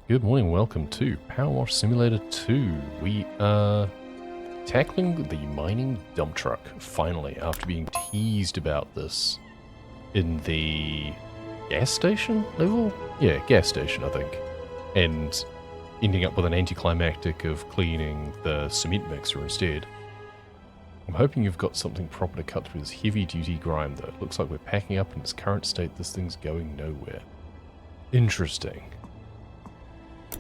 Good morning, welcome to Power Wash Simulator 2. We are tackling the mining dump truck, finally, after being teased about this in the gas station level? Yeah, gas station, I think. And ending up with an anticlimactic of cleaning the cement mixer instead. I'm hoping you've got something proper to cut through this heavy-duty grime, though. It looks like we're packing up in its current state. This thing's going nowhere. Interesting.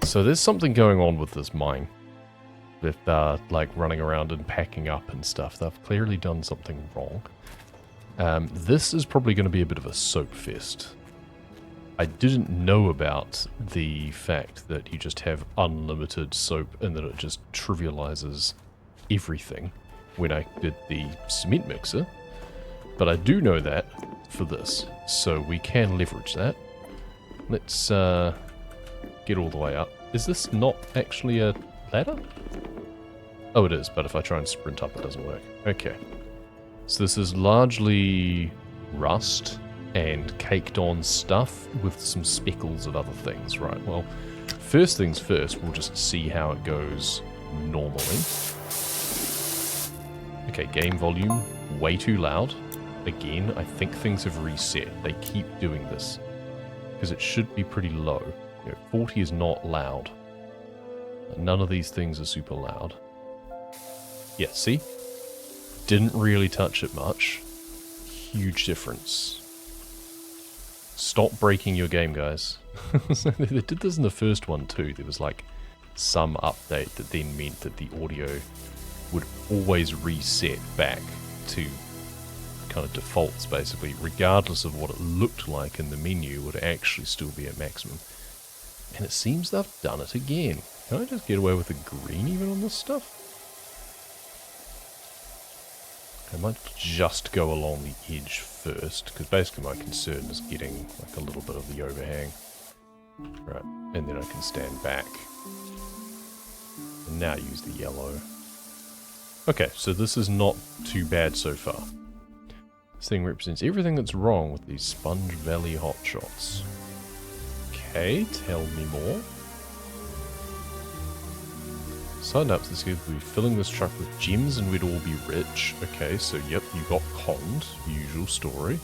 So there's something going on with this mine. With, like, running around and packing up and stuff. They've clearly done something wrong. This is probably going to be a bit of a soap fest. I didn't know about the fact that you just have unlimited soap and that it just trivializes everything when I did the cement mixer. But I do know that for this, so we can leverage that. Let's, get all the way up. Is this not actually a ladder? Oh, it is, but if I try and sprint up, it doesn't work. Okay. So this is largely rust and caked on stuff with some speckles of other things, right? Well, first things first, we'll just see how it goes normally. Okay, game volume, way too loud. Again, I think things have reset. They keep doing this, because it should be pretty low. 40 is not loud. None of these things are super loud. Yeah, see? Didn't really touch it much. Huge difference. Stop breaking your game, guys. They did this in the first one too. There was like some update that then meant that the audio would always reset back to kind of defaults, basically, regardless of what it looked like in the menu, would actually still be at maximum. And it seems they've done it again. Can I just get away with the green even on this stuff? I might just go along the edge first, because basically my concern is getting like a little bit of the overhang. Right, and then I can stand back. And now use the yellow. Okay, so this is not too bad so far. This thing represents everything that's wrong with these Sponge Valley hotshots. Okay, tell me more. Signed up to this, we'll be filling this truck with gems and we'd all be rich. Okay, so yep, you got conned. Usual story.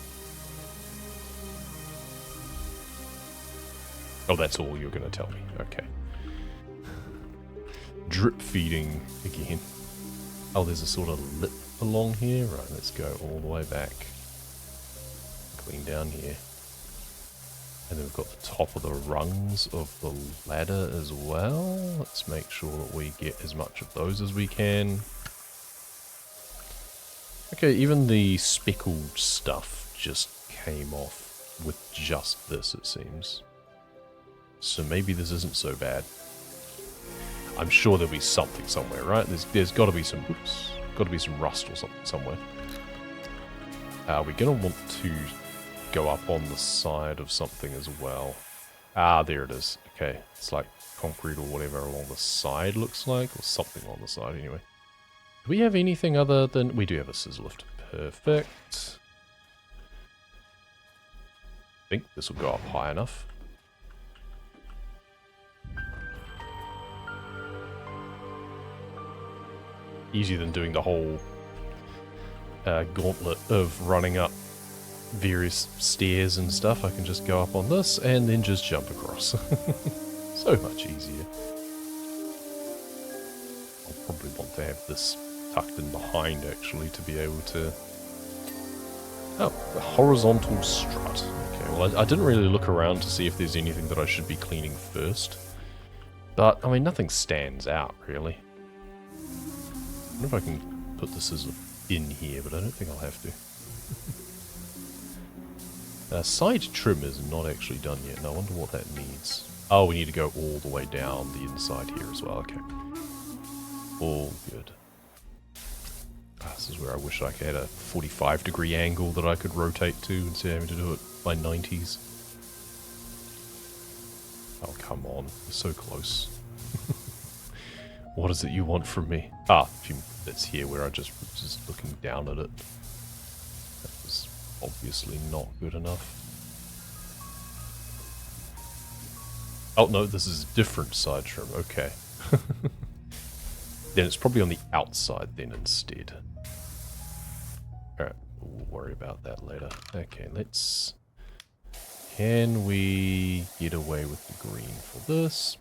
Oh, that's all you're going to tell me. Okay. Drip feeding again. Oh, there's a sort of lip along here. Right, let's go all the way back. Clean down here. And then we've got the top of the rungs of the ladder as well. Let's make sure that we get as much of those as we can. Okay, even the speckled stuff just came off with just this, it seems. So maybe this isn't so bad. I'm sure there'll be something somewhere, right? There's got to be some, oops, got to be some rust or something somewhere. We're going to want to go up on the side of something as well. Ah, there it is. Okay, it's like concrete or whatever along the side looks like, or something on the side anyway. Do we have anything other than... We do have a scissor lift. Perfect. I think this will go up high enough. Easier than doing the whole gauntlet of running up various stairs and stuff. I can just go up on this and then just jump across. So much easier. I'll probably want to have this tucked in behind actually to be able to... Oh, the horizontal strut. Okay, well I didn't really look around to see if there's anything that I should be cleaning first. But, I mean, nothing stands out really. I wonder if I can put the scissor in here, but I don't think I'll have to. Side trim is not actually done yet, and I wonder what that needs. Oh, we need to go all the way down the inside here as well, okay. All good. This is where I wish I had a 45-degree angle that I could rotate to instead of having to do it by 90s. Oh, come on. We're so close. What is it you want from me? Ah, it's here where I just looking down at it. That was obviously not good enough. Oh no, this is a different side trim, okay. Then it's probably on the outside then instead. Alright, we'll worry about that later. Okay, let's... Can we get away with the green for this?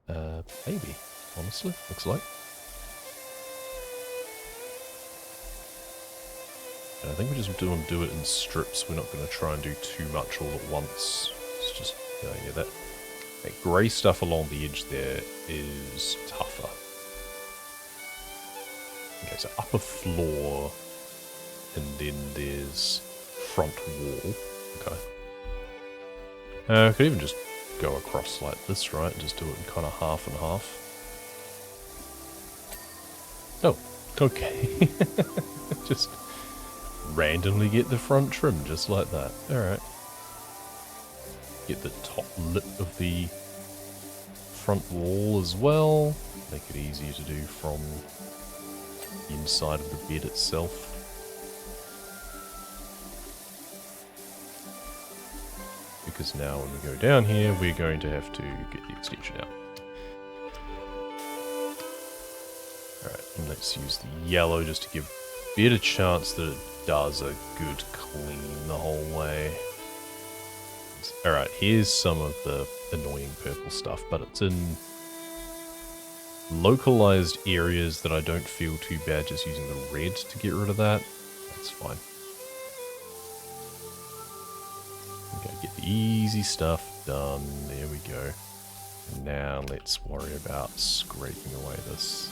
Maybe, honestly, looks like. And I think we just want to do it in strips. We're not going to try and do too much all at once. It's just, yeah, that grey stuff along the edge there is tougher. Okay, so upper floor, and then there's front wall. Okay. I could even just go across like this, right? And just do it in kind of half and half. Oh, okay. Just randomly get the front trim just like that. Alright. Get the top lip of the front wall as well. Make it easier to do from the inside of the bed itself. Because now when we go down here, we're going to have to get the extension out. Alright, and let's use the yellow just to give a better chance that it does a good clean the whole way. Alright, here's some of the annoying purple stuff, but it's in localized areas that I don't feel too bad just using the red to get rid of that. That's fine. Okay, get the easy stuff done. There we go. And now let's worry about scraping away this.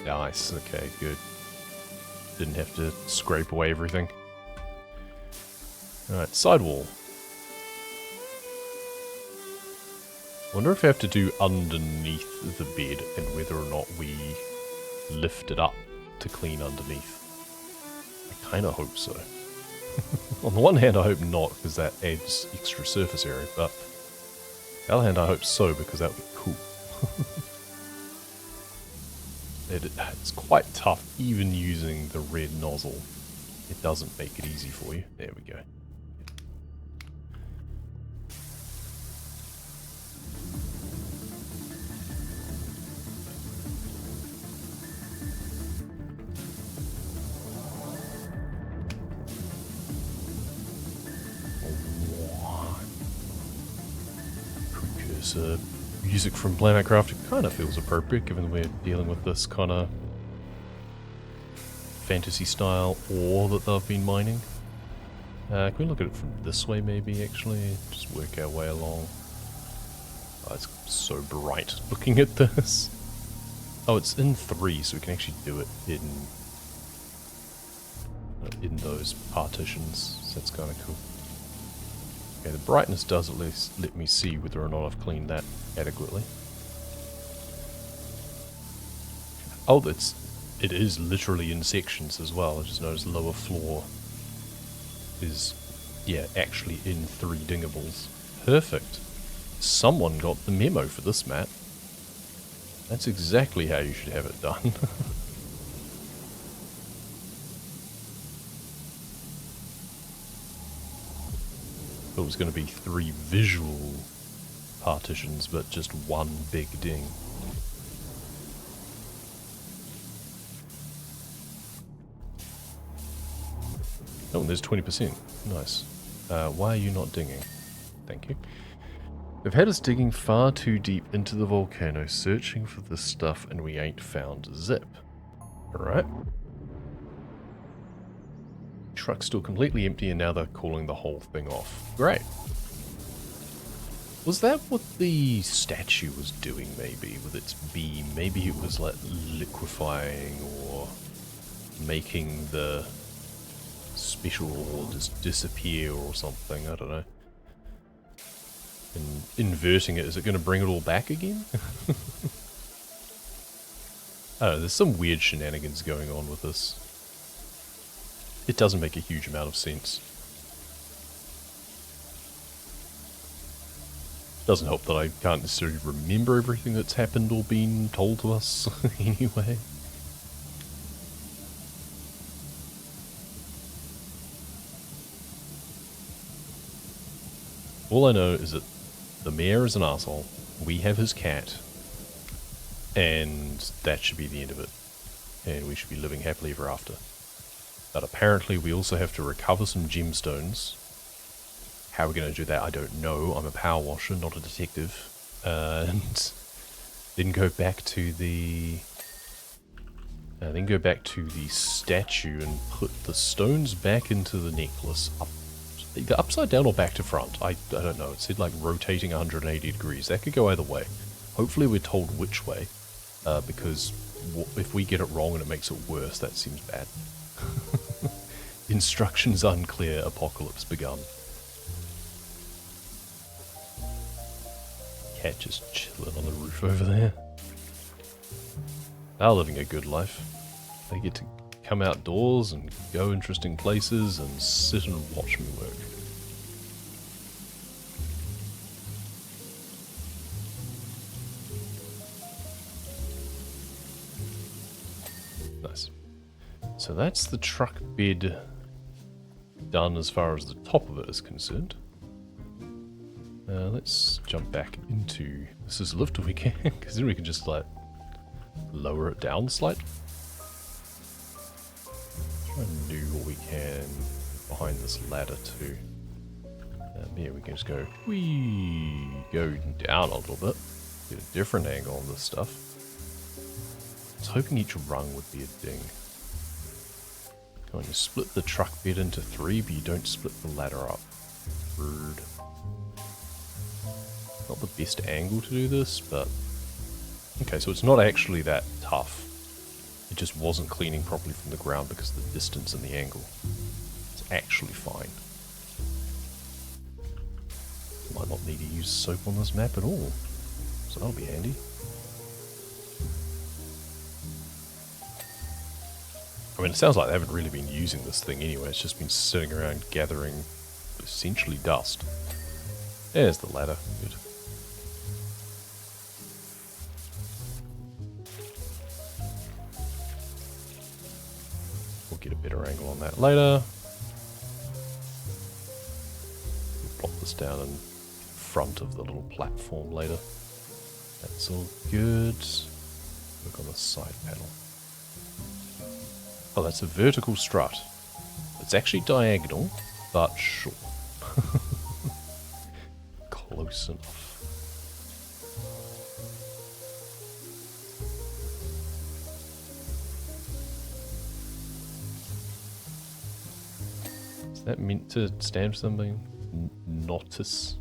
Nice, okay, good. Didn't have to scrape away everything. Alright, sidewall. Wonder if I have to do underneath the bed and whether or not we lift it up to clean underneath. I kind of hope so. On the one hand, I hope not, because that adds extra surface area, but on the other hand, I hope so, because that would be cool. It's quite tough, even using the red nozzle. It doesn't make it easy for you. There we go. Precursor music from Planet-Craft, it kind of feels appropriate given we're dealing with this kind of fantasy style ore that they've been mining. Can we look at it from this way maybe actually? Just work our way along. Oh, it's so bright looking at this. Oh, it's in 3, so we can actually do it in those partitions. So that's kind of cool. Okay, the brightness does at least let me see whether or not I've cleaned that adequately. Oh, it is literally in sections as well. I just noticed lower floor is, yeah, actually in 3 dingables. Perfect. Someone got the memo for this map. That's exactly how you should have it done. It was going to be 3 visual partitions, but just 1 big ding. Oh, and there's 20%. Nice. Why are you not dinging? Thank you. They've had us digging far too deep into the volcano, searching for this stuff, and we ain't found zip. Alright. Truck's still completely empty, and now they're calling the whole thing off. Great. Was that what the statue was doing, maybe, with its beam? Maybe it was, like, liquefying or making the special ore just disappear or something, I don't know. And inverting it, is it going to bring it all back again? I don't know, there's some weird shenanigans going on with this. It doesn't make a huge amount of sense. Doesn't help that I can't necessarily remember everything that's happened or been told to us anyway. All I know is that the mayor is an asshole, we have his cat, and that should be the end of it. And we should be living happily ever after. But apparently we also have to recover some gemstones. How we're going to do that, I don't know. I'm a power washer, not a detective. And then go back to the... statue and put the stones back into the necklace. Either upside down or back to front. I don't know. It said like rotating 180 degrees. That could go either way. Hopefully we're told which way. Because if we get it wrong and it makes it worse, that seems bad. Instructions unclear, apocalypse begun. Cat just chilling on the roof over there. They're living a good life. They get to come outdoors and go interesting places and sit and watch me work. Nice. So that's the truck bed done as far as the top of it is concerned. Let's jump back into this is lift if we can, because then we can just like lower it down slightly. Try and do what we can behind this ladder too. Yeah, we can just go down a little bit, get a different angle on this stuff. I was hoping each rung would be a ding. Come on, you split the truck bed into 3, but you don't split the ladder up. Rude. Not the best angle to do this, but... Okay, so it's not actually that tough. It just wasn't cleaning properly from the ground because of the distance and the angle. It's actually fine. Might not need to use soap on this map at all, so that'll be handy. I mean, it sounds like they haven't really been using this thing anyway. It's just been sitting around gathering essentially dust. There's the ladder. Good. We'll get a better angle on that later. We'll plop this down in front of the little platform later. That's all good. Look on the side panel. Oh, that's a vertical strut. It's actually diagonal, but sure. Close enough. Is that meant to stand for something? Notice.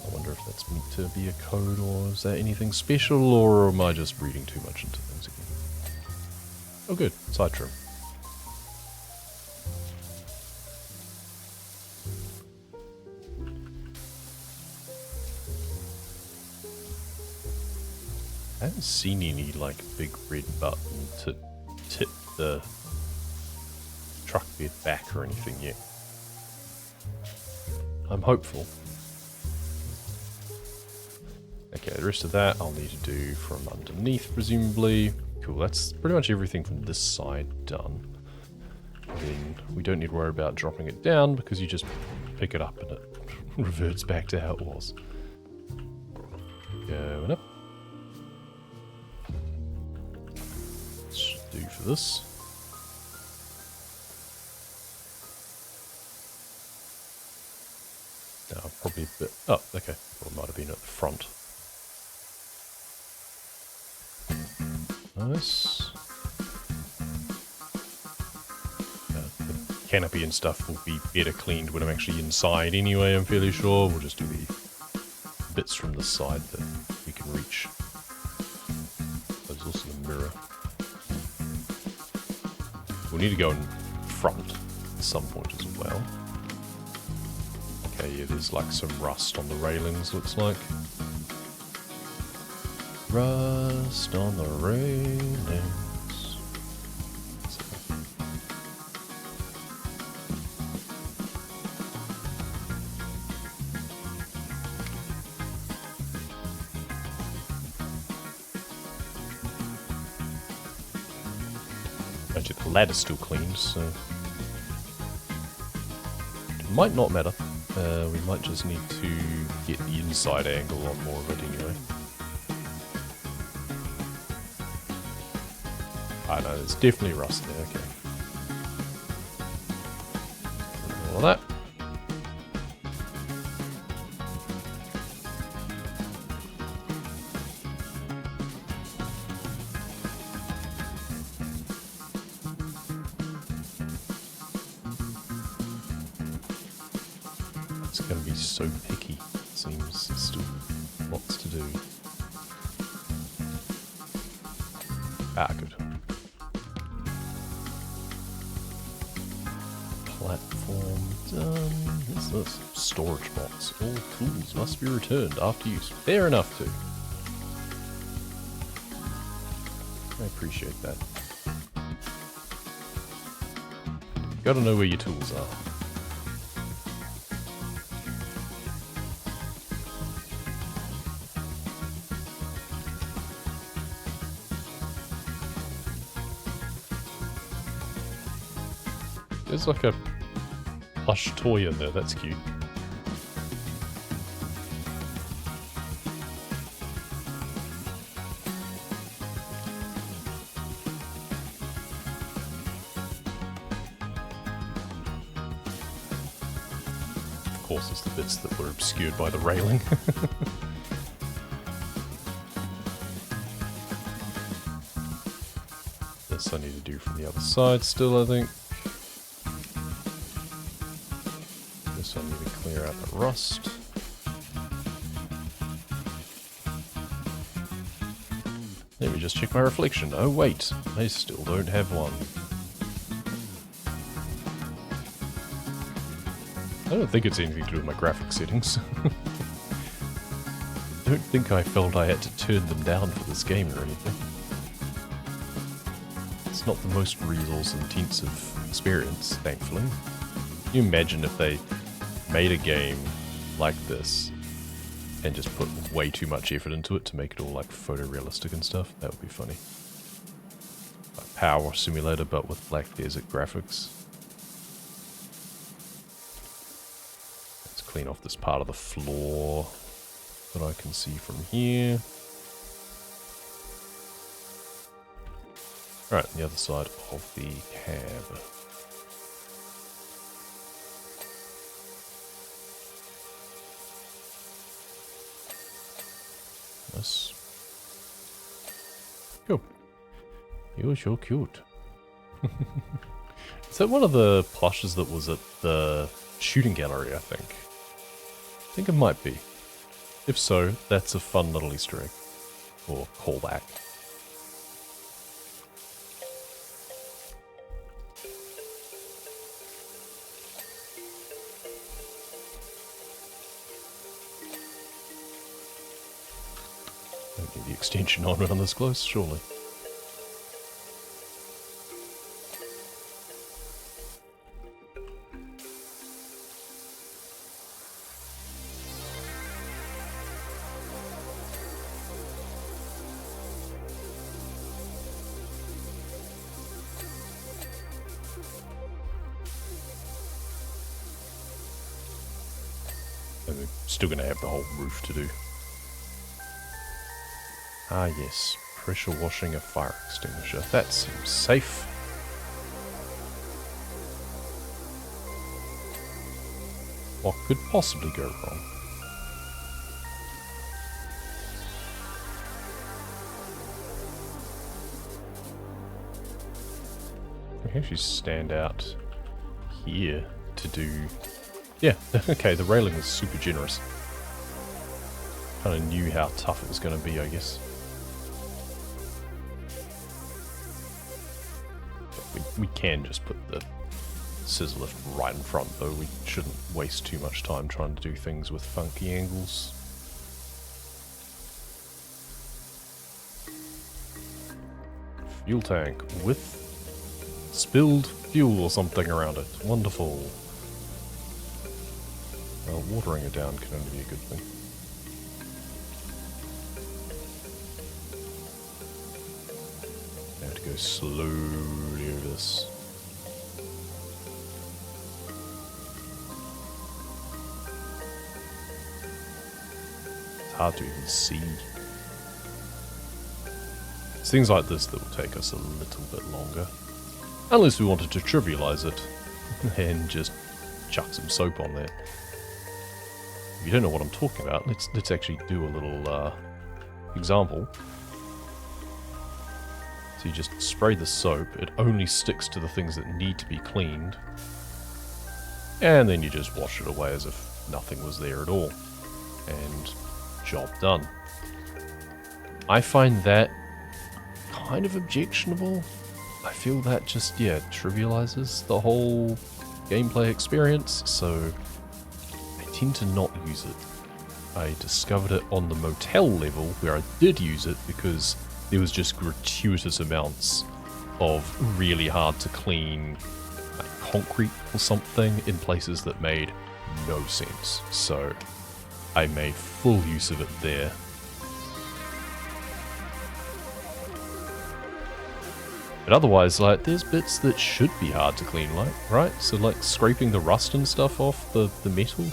I wonder if that's meant to be a code, or is that anything special, or am I just reading too much into things again? Oh good, side trim. I haven't seen any like big red button to tip the truck bed back or anything yet. I'm hopeful. Okay, the rest of that I'll need to do from underneath, presumably. Cool, that's pretty much everything from this side done. And then we don't need to worry about dropping it down because you just pick it up and it reverts back to how it was. Going up. Should do for this. Now, probably a bit... Oh, okay. Well, it might have been at the front. Nice. The canopy and stuff will be better cleaned when I'm actually inside anyway, I'm fairly sure. We'll just do the bits from the side that we can reach. There's also the mirror. We'll need to go in front at some point as well. Okay, yeah, there's like some rust on the railings, looks like. Rust on the railings. Actually, the ladder's still clean, so... Might not matter. We might just need to get the inside angle on more of it anyway. I know, there's definitely rust there, okay. All of that. It's going to be so picky, it seems. There's still lots to do. Ah, good. Platform done. What's this? Storage box. All tools must be returned after use. Fair enough, too. I appreciate that. Gotta know where your tools are. There's like a plush toy in there, that's cute. Of course, it's the bits that were obscured by the railing. This I need to do from the other side still, I think. This I need to clear out the rust. Let me just check my reflection. Oh wait, I still don't have one. I don't think it's anything to do with my graphic settings. I don't think I felt I had to turn them down for this game or anything. It's not the most resource-intensive experience, thankfully. Can you imagine if they made a game like this and just put way too much effort into it to make it all like photorealistic and stuff? That would be funny. Like Power Simulator, but with Black Desert graphics. Let's clean off this part of the floor that I can see from here. Alright, the other side of the cab. Nice. Cool. You're so cute. Is that one of the plushes that was at the shooting gallery, I think? I think it might be. If so, that's a fun little Easter egg. Or callback. Don't get the extension on when I'm this close, surely. And we're still going to have the whole roof to do. Ah yes, pressure washing a fire extinguisher. That seems safe. What could possibly go wrong? I can actually stand out here to do... Yeah, okay, the railing was super generous. Kind of knew how tough it was going to be, I guess. We can just put the scissor lift right in front, though. We shouldn't waste too much time trying to do things with funky angles. Fuel tank with spilled fuel or something around it. Wonderful. Well, watering it down can only be a good thing. I have to go slowly over this. It's hard to even see. It's things like this that will take us a little bit longer. Unless we wanted to trivialize it and just chuck some soap on there. If you don't know what I'm talking about, let's actually do a little example. So you just spray the soap, it only sticks to the things that need to be cleaned, and then you just wash it away as if nothing was there at all. And job done. I find that kind of objectionable. I feel that just, yeah, trivializes the whole gameplay experience, so I tend to not use it. I discovered it on the motel level where I did use it because there was just gratuitous amounts of really hard to clean like concrete or something in places that made no sense. So I made full use of it there. But otherwise, like, there's bits that should be hard to clean, like, right? So, like, scraping the rust and stuff off the metal,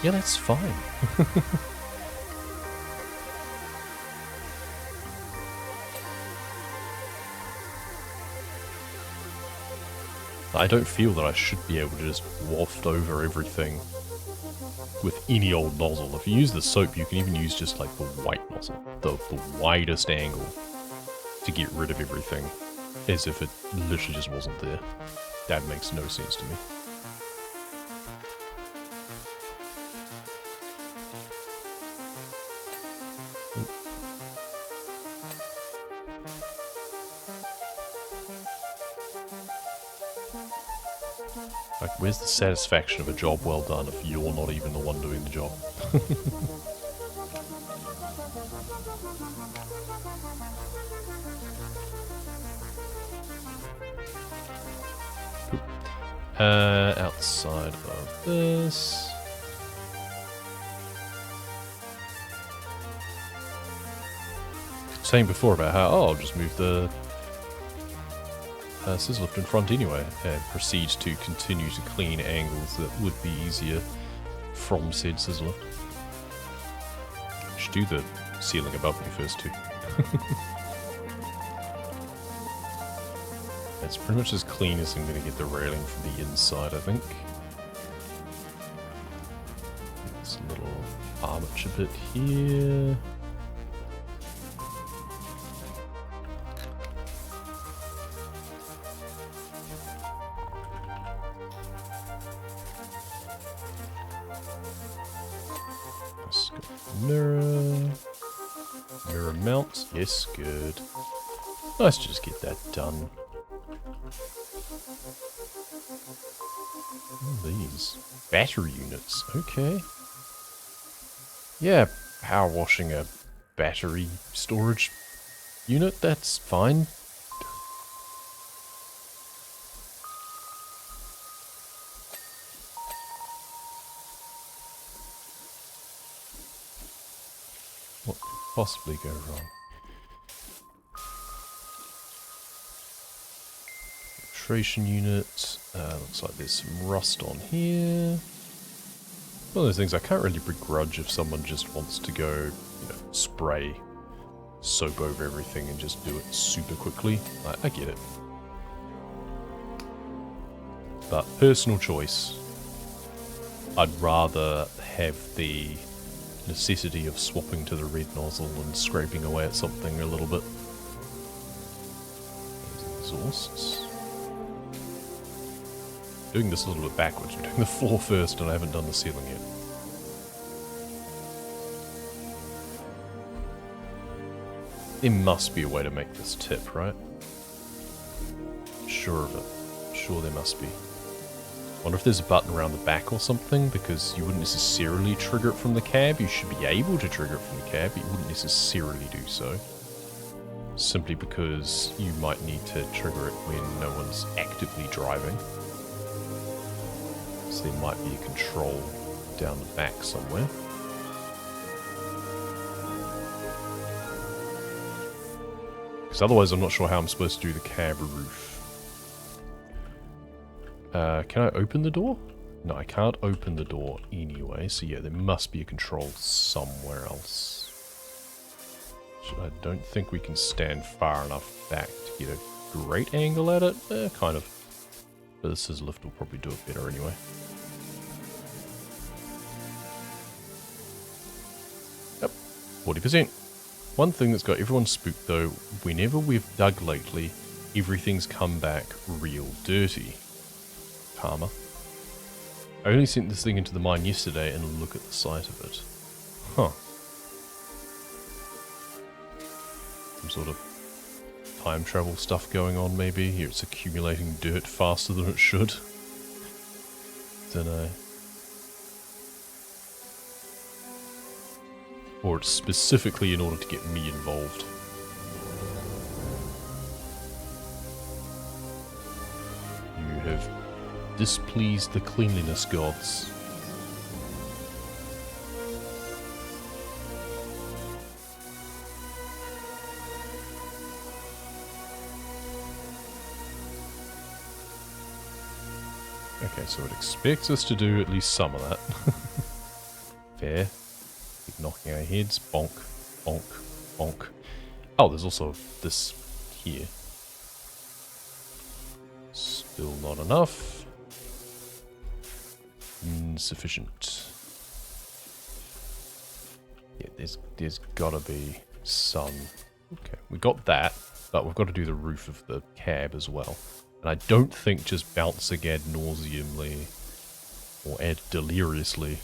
yeah, that's fine. I don't feel that I should be able to just waft over everything with any old nozzle. If you use the soap, you can even use just, like, the white nozzle, the widest angle to get rid of everything. As if it literally just wasn't there. That makes no sense to me. Like, where's the satisfaction of a job well done if you're not even the one doing the job? Outside of this. Saying before about how, oh, I'll just move the scissor lift in front anyway, and proceed to continue to clean angles that would be easier from said scissor lift. Should do the ceiling above me first too. It's pretty much as clean as I'm going to get the railing from the inside, I think. This little armature bit here. Let's go mirror. Mirror mount. Yes, good. Let's just get that done. These battery units, okay. Yeah, power washing a battery storage unit, that's fine. What could possibly go wrong? Filtration unit. Looks like there's some rust on here. One of those things I can't really begrudge if someone just wants to go, you know, spray soap over everything and just do it super quickly. I get it. But personal choice. I'd rather have the necessity of swapping to the red nozzle and scraping away at something a little bit. There's exhausts. Doing this a little bit backwards. We're doing the floor first and I haven't done the ceiling yet. There must be a way to make this tip, right? Sure of it. Sure there must be. Wonder if there's a button around the back or something, because you wouldn't necessarily trigger it from the cab. You should be able to trigger it from the cab, but you wouldn't necessarily do so. Simply because you might need to trigger it when no one's actively driving. So there might be a control down the back somewhere. Because otherwise I'm not sure how I'm supposed to do the cab roof. Can I open the door? No, I can't open the door anyway, so yeah, there must be a control somewhere else. I don't think we can stand far enough back to get a great angle at it. Kind of. But the scissor lift will probably do it better anyway. Yep, 40%. One thing that's got everyone spooked though, whenever we've dug lately, everything's come back real dirty. Karma. I only sent this thing into the mine yesterday and look at the sight of it. Huh. Some sort of time travel stuff going on maybe. Here it's accumulating dirt faster than it should. Dunno. Or it's specifically in order to get me involved. You have displeased the cleanliness gods. Okay, so it expects us to do at least some of that. Fair. Keep knocking our heads. Bonk, bonk, bonk. Oh, there's also this here. Still not enough. Insufficient. Yeah, there's gotta be some. Okay, we got that, but we've got to do the roof of the cab as well. And I don't think just bouncing ad nauseumly or ad deliriously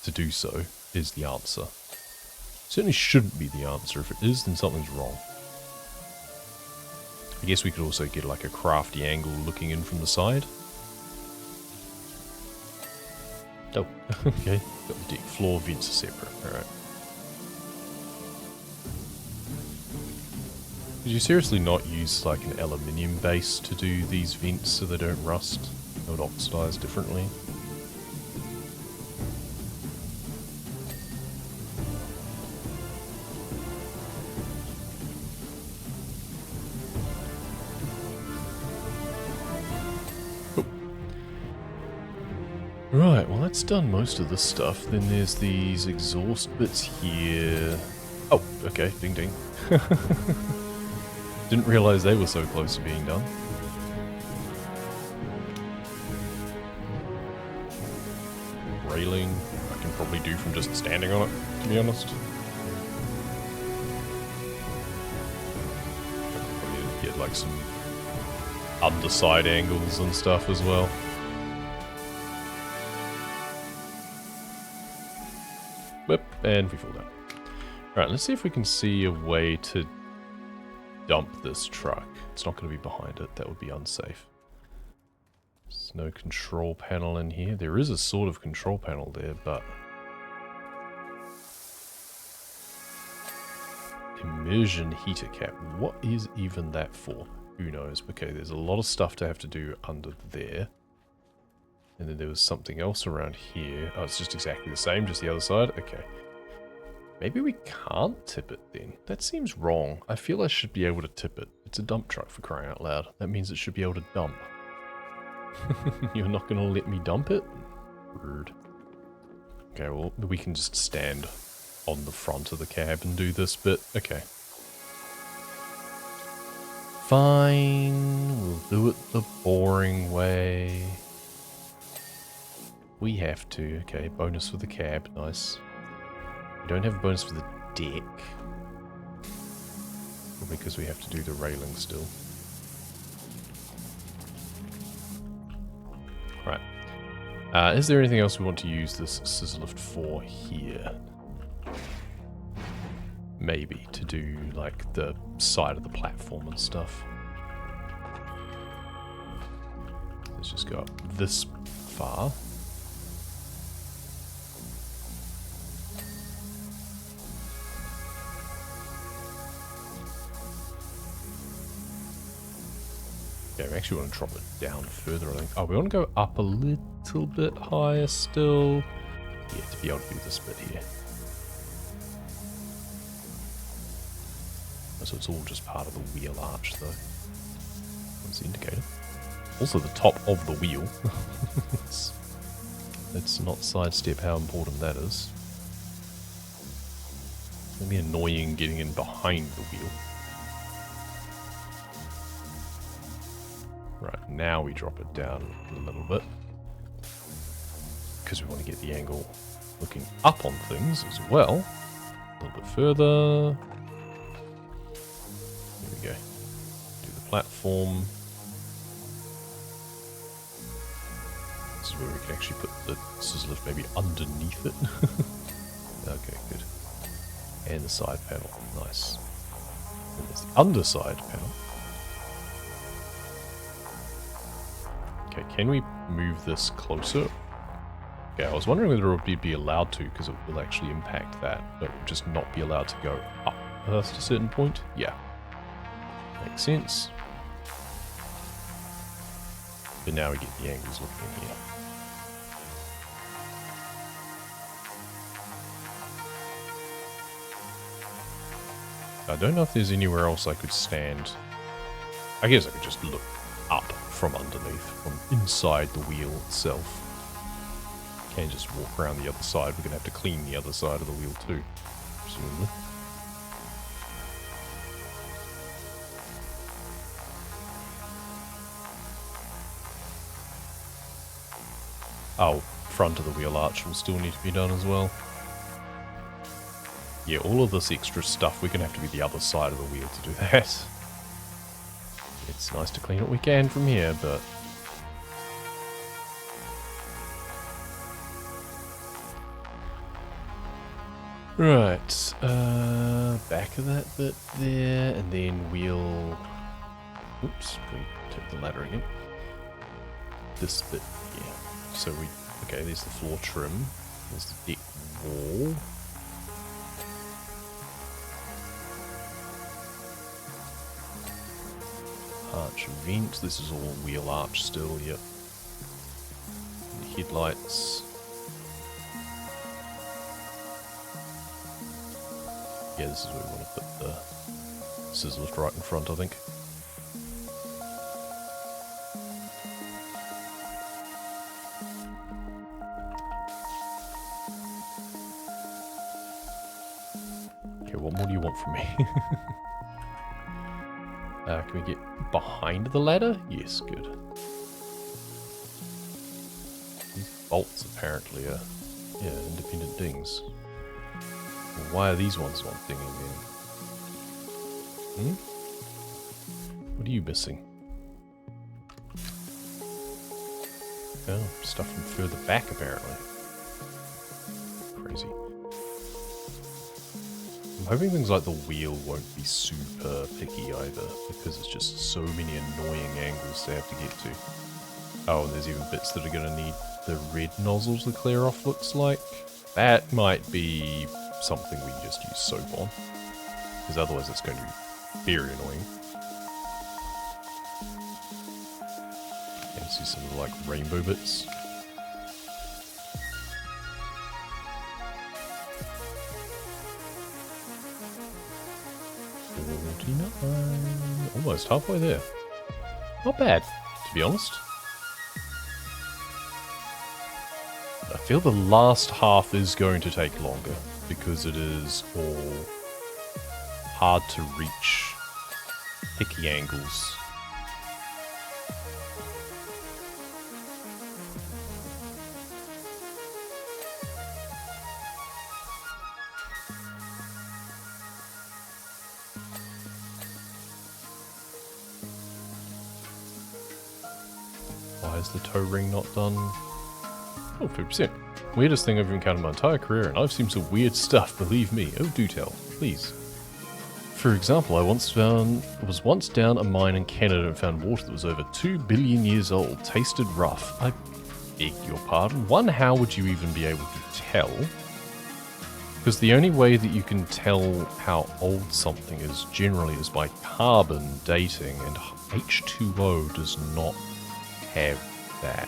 to do so is the answer. Certainly shouldn't be the answer. If it is, then something's wrong. I guess we could also get like a crafty angle looking in from the side. Oh, okay. Got the deck floor, vents are separate. Alright. Did you seriously not use like an aluminium base to do these vents so they don't rust? Don't oxidize differently? Right, well that's done most of the stuff. Then there's these exhaust bits here. Oh, okay, ding ding. Didn't realize they were so close to being done. Railing, I can probably do from just standing on it, to be honest. Probably get like some underside angles and stuff as well. Whip, and we fall down. Alright, let's see if we can see a way to dump this truck. It's not going to be behind it. That would be unsafe. There's no control panel in here. There is a sort of control panel there, but... Immersion heater cap. What is even that for? Who knows? Okay, there's a lot of stuff to have to do under there. And then there was something else around here. Oh, it's just exactly the same, just the other side? Okay. Maybe we can't tip it then. That seems wrong. I feel I should be able to tip it. It's a dump truck for crying out loud. That means it should be able to dump. You're not going to let me dump it? Rude. Okay, well, we can just stand on the front of the cab and do this bit. Okay. Fine. We'll do it the boring way. We have to. Okay, bonus for the cab. Nice. We don't have a bonus for the deck. Probably because we have to do the railing still. Right. Is there anything else we want to use this scissor lift for here? Maybe to do like the side of the platform and stuff. Let's just go up this far. Yeah, we actually want to drop it down further, I think. Oh, we want to go up a little bit higher still. Yeah, to be able to do this bit here. So it's all just part of the wheel arch, though. What's the indicator? Also the top of the wheel. Let's not sidestep how important that is. It'll be annoying getting in behind the wheel. Right, now we drop it down a little bit. Because we want to get the angle looking up on things as well. A little bit further. There we go. Do the platform. This is where we can actually put the scissor lift maybe underneath it. Okay, good. And the side panel. Nice. And there's the underside panel. Okay, can we move this closer? Okay, I was wondering whether it would be allowed to, because it will actually impact that, but just not be allowed to go up past a certain point? Yeah. Makes sense. But now we get the angles looking here. I don't know if there's anywhere else I could stand. I guess I could just look up from underneath, from inside the wheel itself. Can't just walk around the other side. We're going to have to clean the other side of the wheel too, presumably. Oh, front of the wheel arch will still need to be done as well. Yeah, all of this extra stuff, we're going to have to be the other side of the wheel to do that. It's nice to clean what we can from here, but... Right, back of that bit there, and then we'll... Oops, we took the ladder again. This bit here. So we... Okay, there's the floor trim. There's the deck wall. Arch vent. This is all wheel arch still, yep. The headlights. Yeah, this is where we want to put the scissor lift right in front, I think. Okay, what more do you want from me? Can we get behind the ladder? Yes, good. These bolts apparently are, yeah, independent dings. Well, why are these ones not dinging then? What are you missing? Oh, stuff from further back apparently. Crazy. I'm hoping things like the wheel won't be super picky either, because it's just so many annoying angles they have to get to. Oh, and there's even bits that are going to need the red nozzle to clear off, looks like. That might be something we can just use soap on, because otherwise it's going to be very annoying. And see some of the, like, rainbow bits. Almost halfway there. Not bad, to be honest. I feel the last half is going to take longer, because it is all hard to reach picky angles. Why is the toe ring not done? Oh, 50%. Weirdest thing I've encountered in my entire career, and I've seen some weird stuff, believe me. Oh, do tell, please. For example, I was once down a mine in Canada and found water that was over 2 billion years old. Tasted rough. I beg your pardon. One, how would you even be able to tell? Because the only way that you can tell how old something is generally is by carbon dating, and H2O does not have that.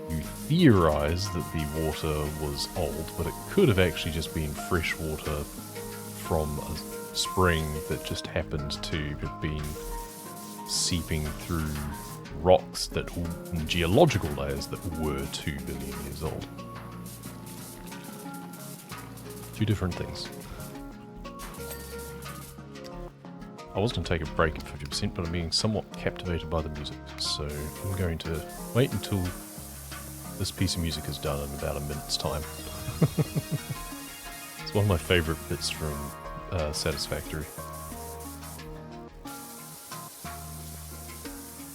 You theorize that the water was old, but it could have actually just been fresh water from a spring that just happened to have been seeping through rocks that, geological layers that were 2 billion years old. Two different things. I was going to take a break at 50%, but I'm being somewhat captivated by the music, so I'm going to wait until this piece of music is done in about a minute's time. It's one of my favourite bits from Satisfactory.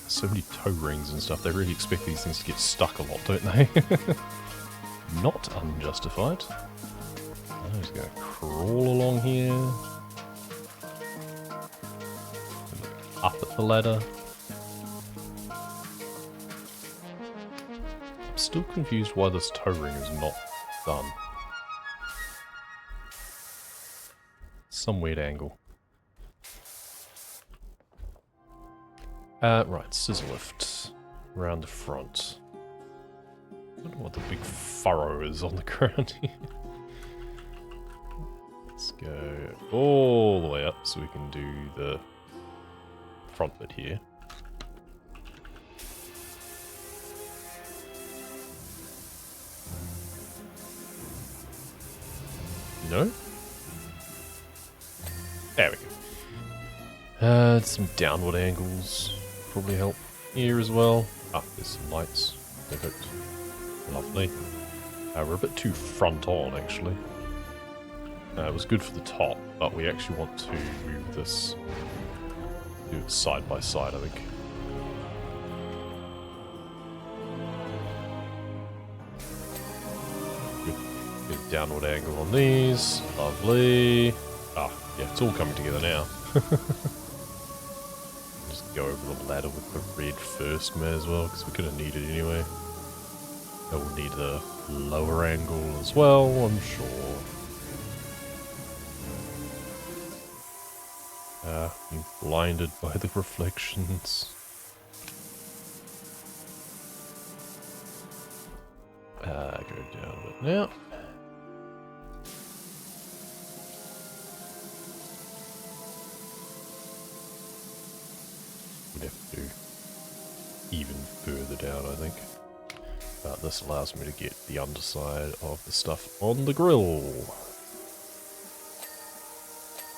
So many toe rings and stuff, they really expect these things to get stuck a lot, don't they? Not unjustified. I'm just going to crawl along here. Up at the ladder. I'm still confused why this toe ring is not done. Some weird angle. Right, scissor lift. Around the front. I don't know what the big furrow is on the ground here. Let's go all the way up so we can do the front bit here. No? There we go. Some downward angles probably help here as well. Ah, there's some lights. Perfect. Lovely. We're a bit too front on, actually. It was good for the top, but we actually want to move this, do it side by side, I think. Good downward angle on these. Lovely. Ah, yeah, it's all coming together now. Just go over the ladder with the red first, may as well, because we're going to need it anyway. And we'll need a lower angle as well, I'm sure. Being blinded by the reflections. Go down a bit now. We'd have to do even further down, I think. This allows me to get the underside of the stuff on the grill.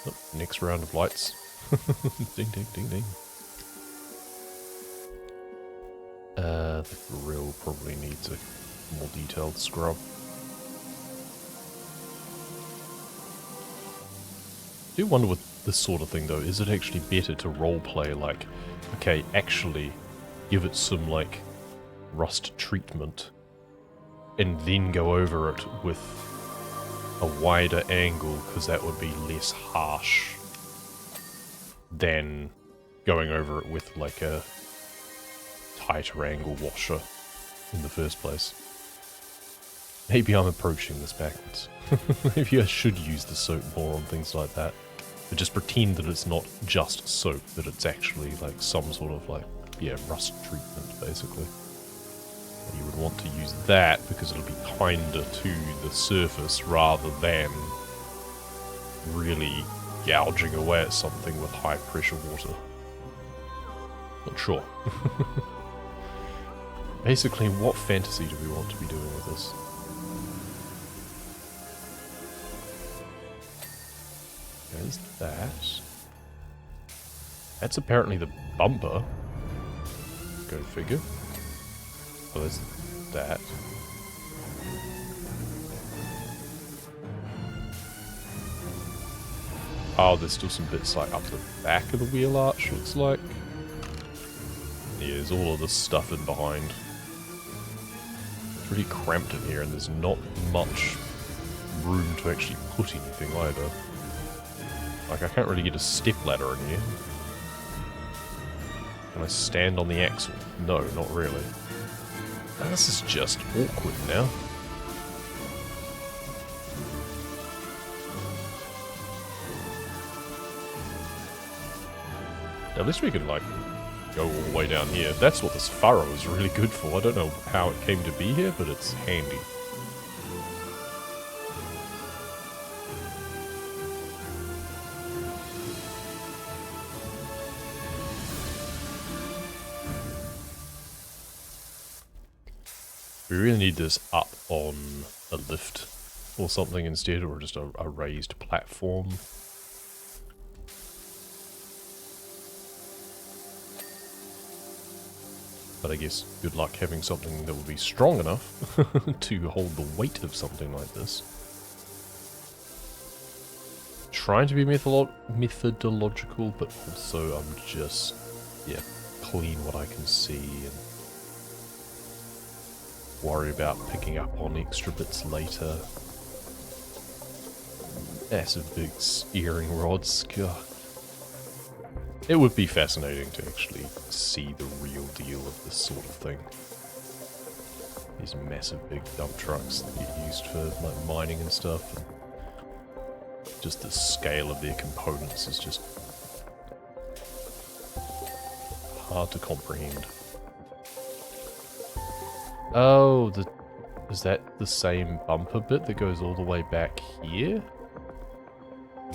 Oh, next round of lights. Ding, ding, ding, ding. The grill probably needs a more detailed scrub. I do wonder with this sort of thing though, is it actually better to roleplay like, okay, actually give it some like rust treatment and then go over it with a wider angle, because that would be less harsh than going over it with like a tighter angle washer in the first place. Maybe I'm approaching this backwards. Maybe I should use the soap more on things like that. But just pretend that it's not just soap, that it's actually like some sort of like, yeah, rust treatment basically. You would want to use that because it'll be kinder to the surface rather than really gouging away at something with high pressure water. Not sure. Basically, what fantasy do we want to be doing with this? There's that. That's apparently the bumper. Go figure. Oh, there's that. Oh, there's still some bits like up the back of the wheel arch, looks like. Yeah, there's all of this stuff in behind. It's pretty cramped in here and there's not much room to actually put anything either. Like, I can't really get a step ladder in here. Can I stand on the axle? No, not really. This is just awkward now. At least we can, like, go all the way down here. That's what this furrow is really good for. I don't know how it came to be here, but it's handy. We really need this up on a lift or something instead, or just a raised platform. But I guess good luck having something that will be strong enough to hold the weight of something like this. Trying to be methodological, but also I'm just, yeah, clean what I can see and worry about picking up on extra bits later. Massive big steering rods, God. It would be fascinating to actually see the real deal of this sort of thing. These massive big dump trucks that get used for like mining and stuff. And just the scale of their components is just hard to comprehend. Oh, is that the same bumper bit that goes all the way back here?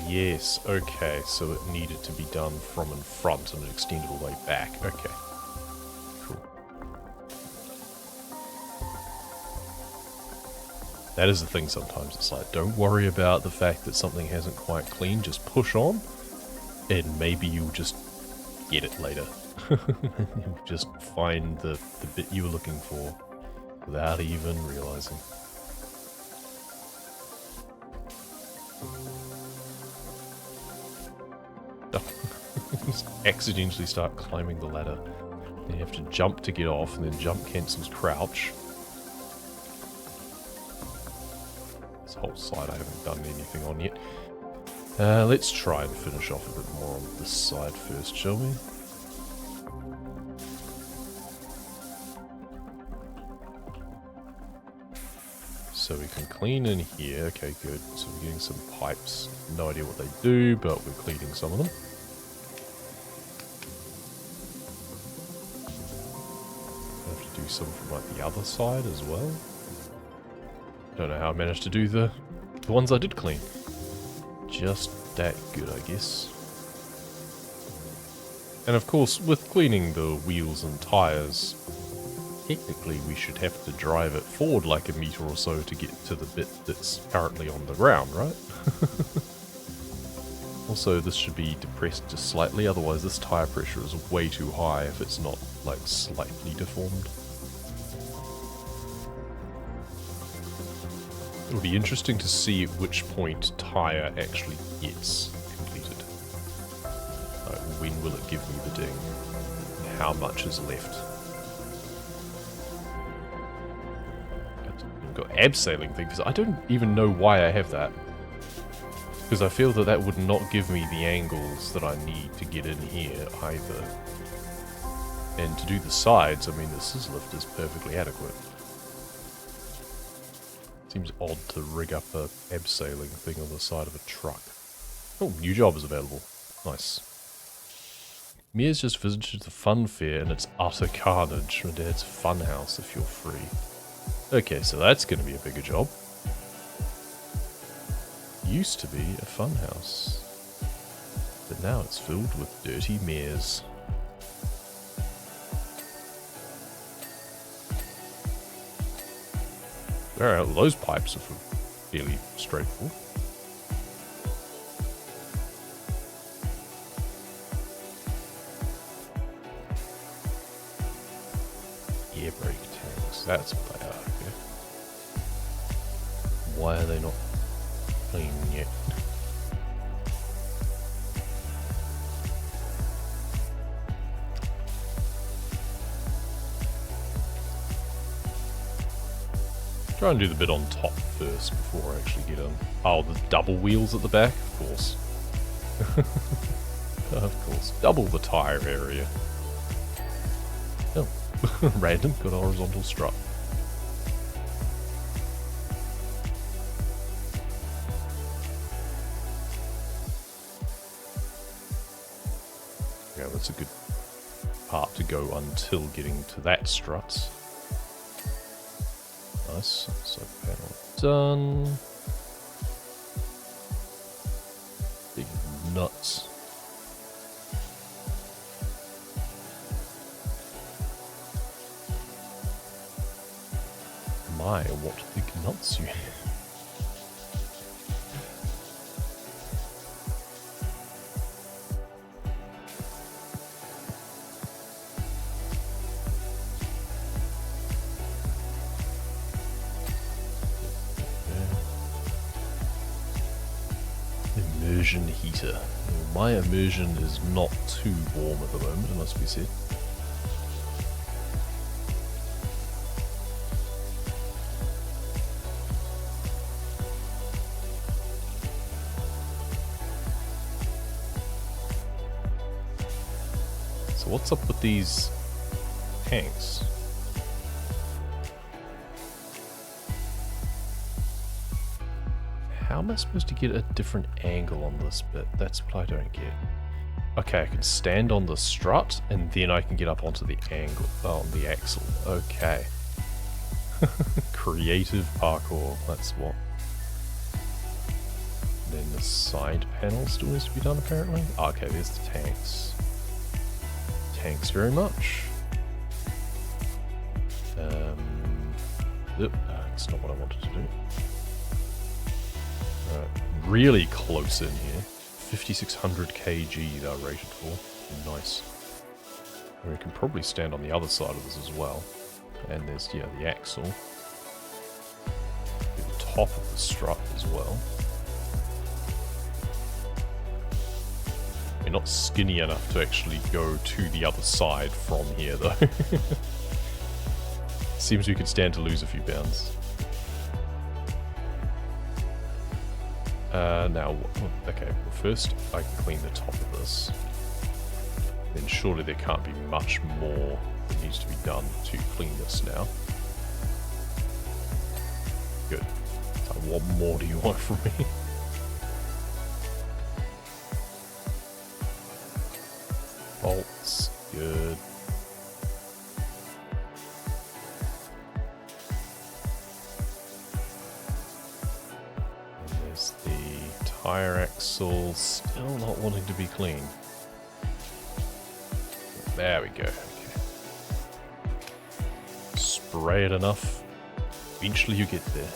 Yes, okay, so it needed to be done from in front and it extended all the way back. Okay, cool. That is the thing sometimes, it's like, don't worry about the fact that something hasn't quite cleaned, just push on, and maybe you'll just get it later. You'll just find the bit you were looking for, without even realizing. Just accidentally start climbing the ladder. Then you have to jump to get off, and then jump cancels crouch. This whole side I haven't done anything on yet. Let's try and finish off a bit more on this side first, shall we? So we can clean in here. Okay, good. So we're getting some pipes. No idea what they do, but we're cleaning some of them. Some from like the other side as well. Don't know how I managed to do the ones I did clean. Just that good, I guess. And of course, with cleaning the wheels and tires, technically we should have to drive it forward like a meter or so to get to the bit that's currently on the ground, right? Also, this should be depressed just slightly, otherwise this tire pressure is way too high if it's not like slightly deformed. It would be interesting to see at which point tire actually gets completed. Like, when will it give me the ding? How much is left? I've got abseiling thing, because I don't even know why I have that. Because I feel that that would not give me the angles that I need to get in here either. And to do the sides, I mean, the scissor lift is perfectly adequate. Seems odd to rig up a abseiling thing on the side of a truck. Oh, new job is available. Nice. Mia's just visited the fun fair and it's utter carnage. My dad's fun house if you're free. Okay, so that's going to be a bigger job. Used to be a fun house, but now it's filled with dirty mares. Alright, those pipes are fairly straightforward. Air brake tanks, that's what they are, okay. Why are they not clean yet? Try and do the bit on top first before I actually get in. Oh, the double wheels at the back? Of course. Of course. Double the tire area. Oh. Random. Got a horizontal strut. Yeah, that's a good part to go until getting to that strut. Nice. So panel done. Big nuts. My, what big nuts you have. immersion heater. My immersion is not too warm at the moment, it must be said. So what's up with these tanks? How am I supposed to get a different angle on this bit? That's what I don't get. Okay, I can stand on the strut, and then I can get up onto the angle, on the axle. Okay. Creative parkour, that's what. Then the side panel still needs to be done, apparently. Oh, okay, there's the tanks. Thanks very much. That's not what I wanted to do. Really close in here. 5,600 kg they're rated for. Nice. And we can probably stand on the other side of this as well. And there's, yeah, the axle. The top of the strut as well. We're not skinny enough to actually go to the other side from here, though. Seems we could stand to lose a few pounds. Now, okay, well first I can clean the top of this. Then surely there can't be much more that needs to be done to clean this now. Good. So what more do you want from me? Bolts, good. And there's the tire axle, still not wanting to be clean. There we go. Okay. Spray it enough. Eventually you get there.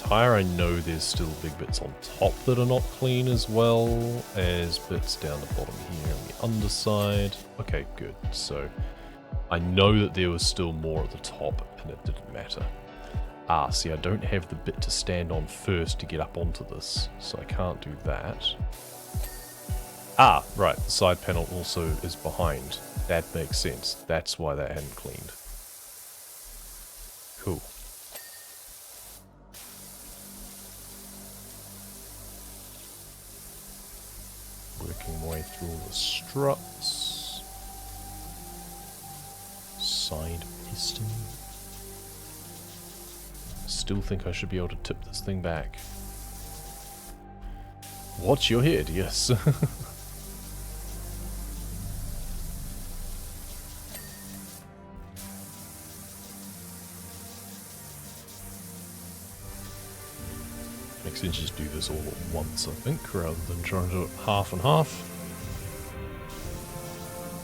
Tire, I know there's still big bits on top that are not clean, as well as bits down the bottom here on the underside. Okay, good. So I know that there was still more at the top and it didn't matter. Ah, see, I don't have the bit to stand on first to get up onto this, so I can't do that. Ah, right, the side panel also is behind. That makes sense. That's why that hadn't cleaned. Cool. Working my way through all the struts. Side piston. Still think I should be able to tip this thing back. Watch your head, yes. Makes sense to just do this all at once, I think, rather than trying to do it half and half.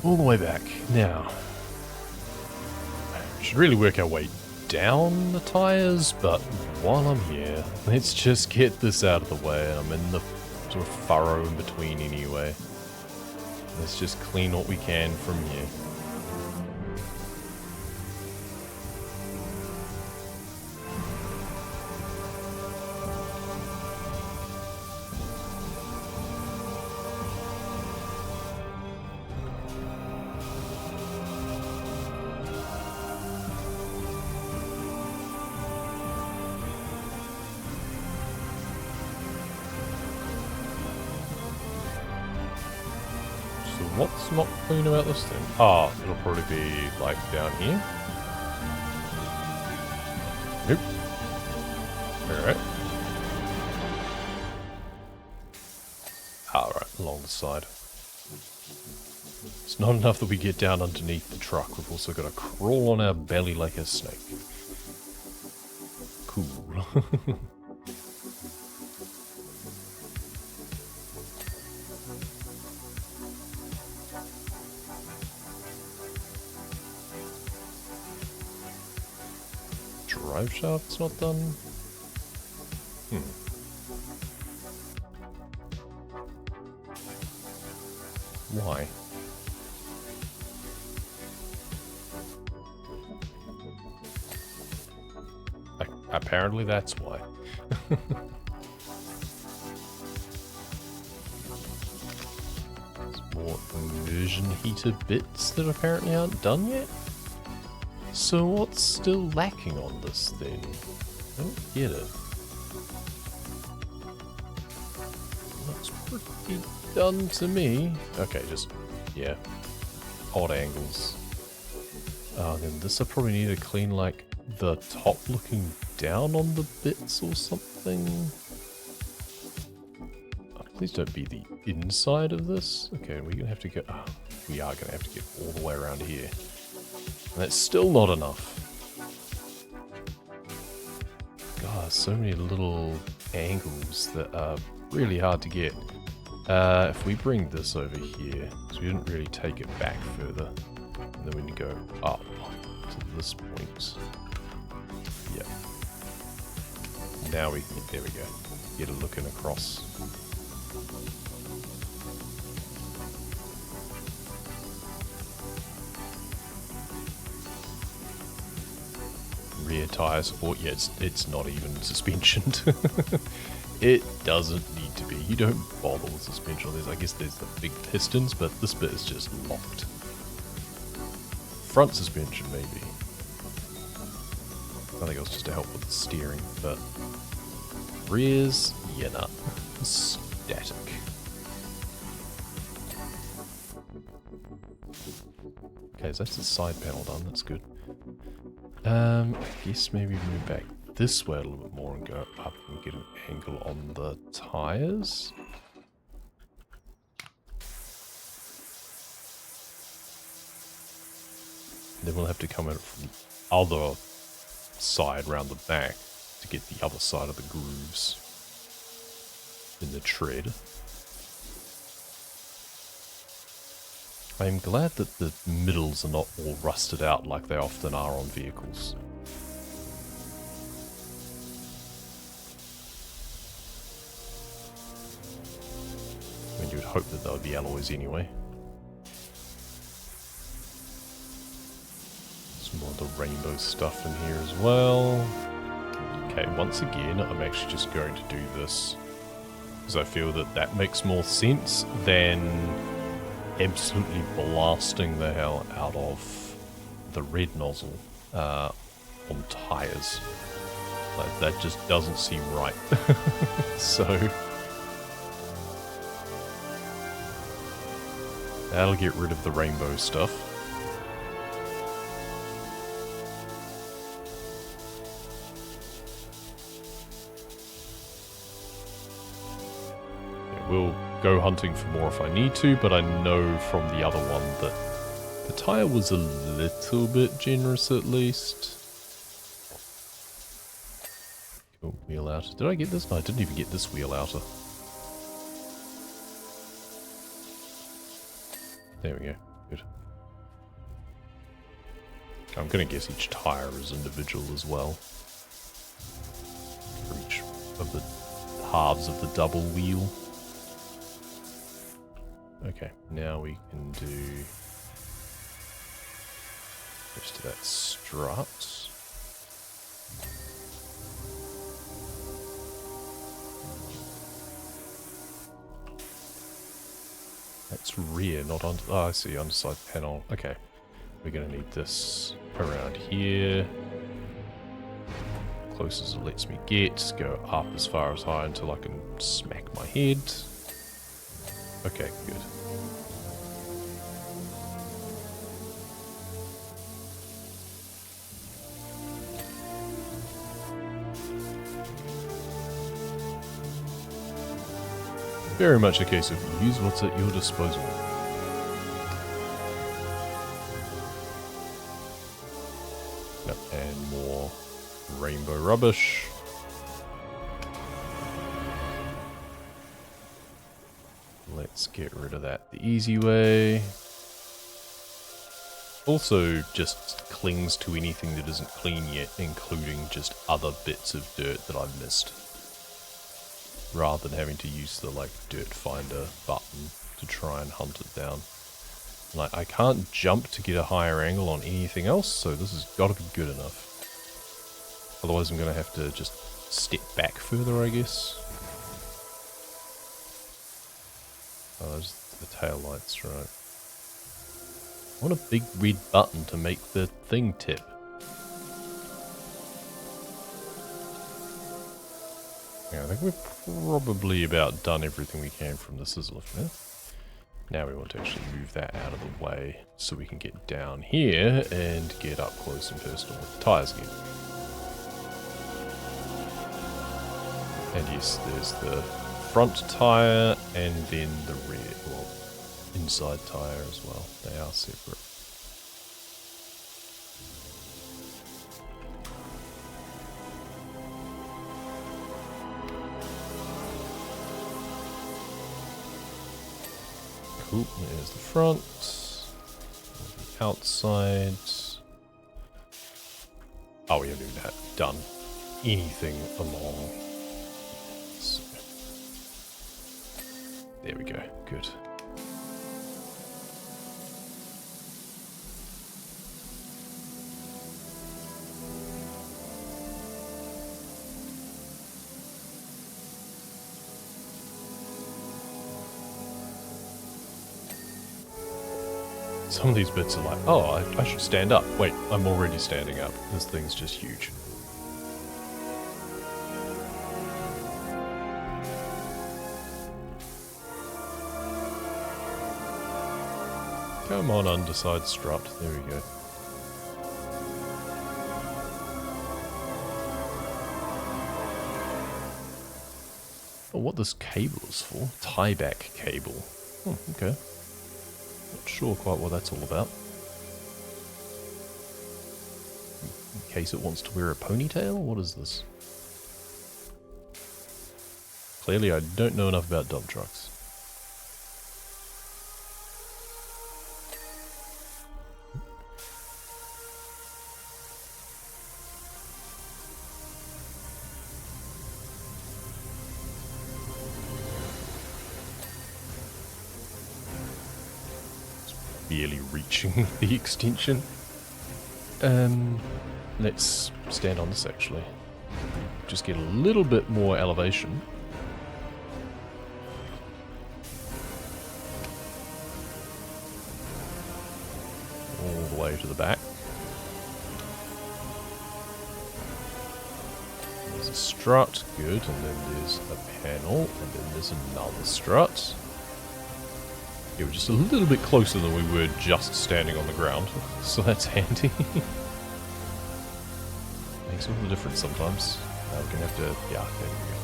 All the way back. Now, should really work our way down the tires, but while I'm here, let's just get this out of the way. I'm in the sort of furrow in between anyway. Let's just clean what we can from here. What's not clean about this thing? Ah, it'll probably be, like, down here. Nope. Alright. Alright, along the side. It's not enough that we get down underneath the truck, we've also got to crawl on our belly like a snake. Cool. Drive shaft's not done? Why? Apparently that's why. more immersion heater bits that apparently aren't done yet. So what's still lacking on this then? I don't get it. Looks pretty done to me. Okay, just, yeah, odd angles. Then this I probably need to clean like the top looking down on the bits or something. Please don't be the inside of this. Okay, we're gonna have to get. Oh, we are gonna have to get all the way around here. And that's still not enough. God, so many little angles that are really hard to get. If we bring this over here, because we didn't really take it back further, and then we can go up to this point. Yeah. Now we can, there we go. Get a looking across. Rear tires, or yeah, it's not even suspensioned. It doesn't need to be. You don't bother with suspension on this. I guess there's the big pistons, but this bit is just locked. Front suspension, maybe. I think it was just to help with the steering, but rears, yeah, nah. Static. Okay, so that's the side panel done. That's good. I guess maybe move back this way a little bit more and go up and get an angle on the tires. Then we'll have to come in from the other side round the back to get the other side of the grooves in the tread. I'm glad that the middles are not all rusted out like they often are on vehicles. I mean, you would hope that they would be alloys anyway. Some more of the rainbow stuff in here as well. Okay, once again, I'm actually just going to do this because I feel that that makes more sense than absolutely blasting the hell out of the red nozzle on tires. Like, that just doesn't seem right. So that'll get rid of the rainbow stuff. Yeah, we'll go hunting for more if I need to, but I know from the other one that the tire was a little bit generous at least. Cool, wheel outer. Did I get this? No, I didn't even get this wheel outer. There we go. Good. I'm gonna guess each tire is individual as well. For each of the halves of the double wheel. Okay, now we can do rest of that strut. That's rear, not on. Oh, I see, underside panel. Okay, we're gonna need this around here. Close as it lets me get. Go up as far as high until I can smack my head. Okay, good. Very much a case of use what's at your disposal. Yep, and more rainbow rubbish. Let's get rid of that the easy way. Also just clings to anything that isn't clean yet, including just other bits of dirt that I've missed. Rather than having to use the like dirt finder button to try and hunt it down. Like, I can't jump to get a higher angle on anything else, so this has got to be good enough. Otherwise I'm going to have to just step back further, I guess. The tail lights, right. I want a big red button to make the thing tip. Yeah, I think we're probably about done everything we can from the scissor lift now. Now we want to actually move that out of the way so we can get down here and get up close and personal with the tyres again. And yes, there's the front tyre and then the rear, well, inside tyre as well. They are separate. Cool, there's the front, the outside. Oh, we haven't even done anything along. So, there we go, good. Some of these bits are like, oh, I should stand up. Wait, I'm already standing up. This thing's just huge. Come on, underside strut. There we go. Oh, what this cable is for? Tie-back cable. Oh, okay. Not sure quite what that's all about. In case it wants to wear a ponytail? What is this? Clearly I don't know enough about dump trucks. Barely reaching the extension. Let's stand on this actually. Just get a little bit more elevation. All the way to the back. There's a strut, good, and then there's a panel, and then there's another strut. Yeah, we're just a little bit closer than we were just standing on the ground, so that's handy. Makes all the difference sometimes. Now we're gonna have to, yeah, there we go.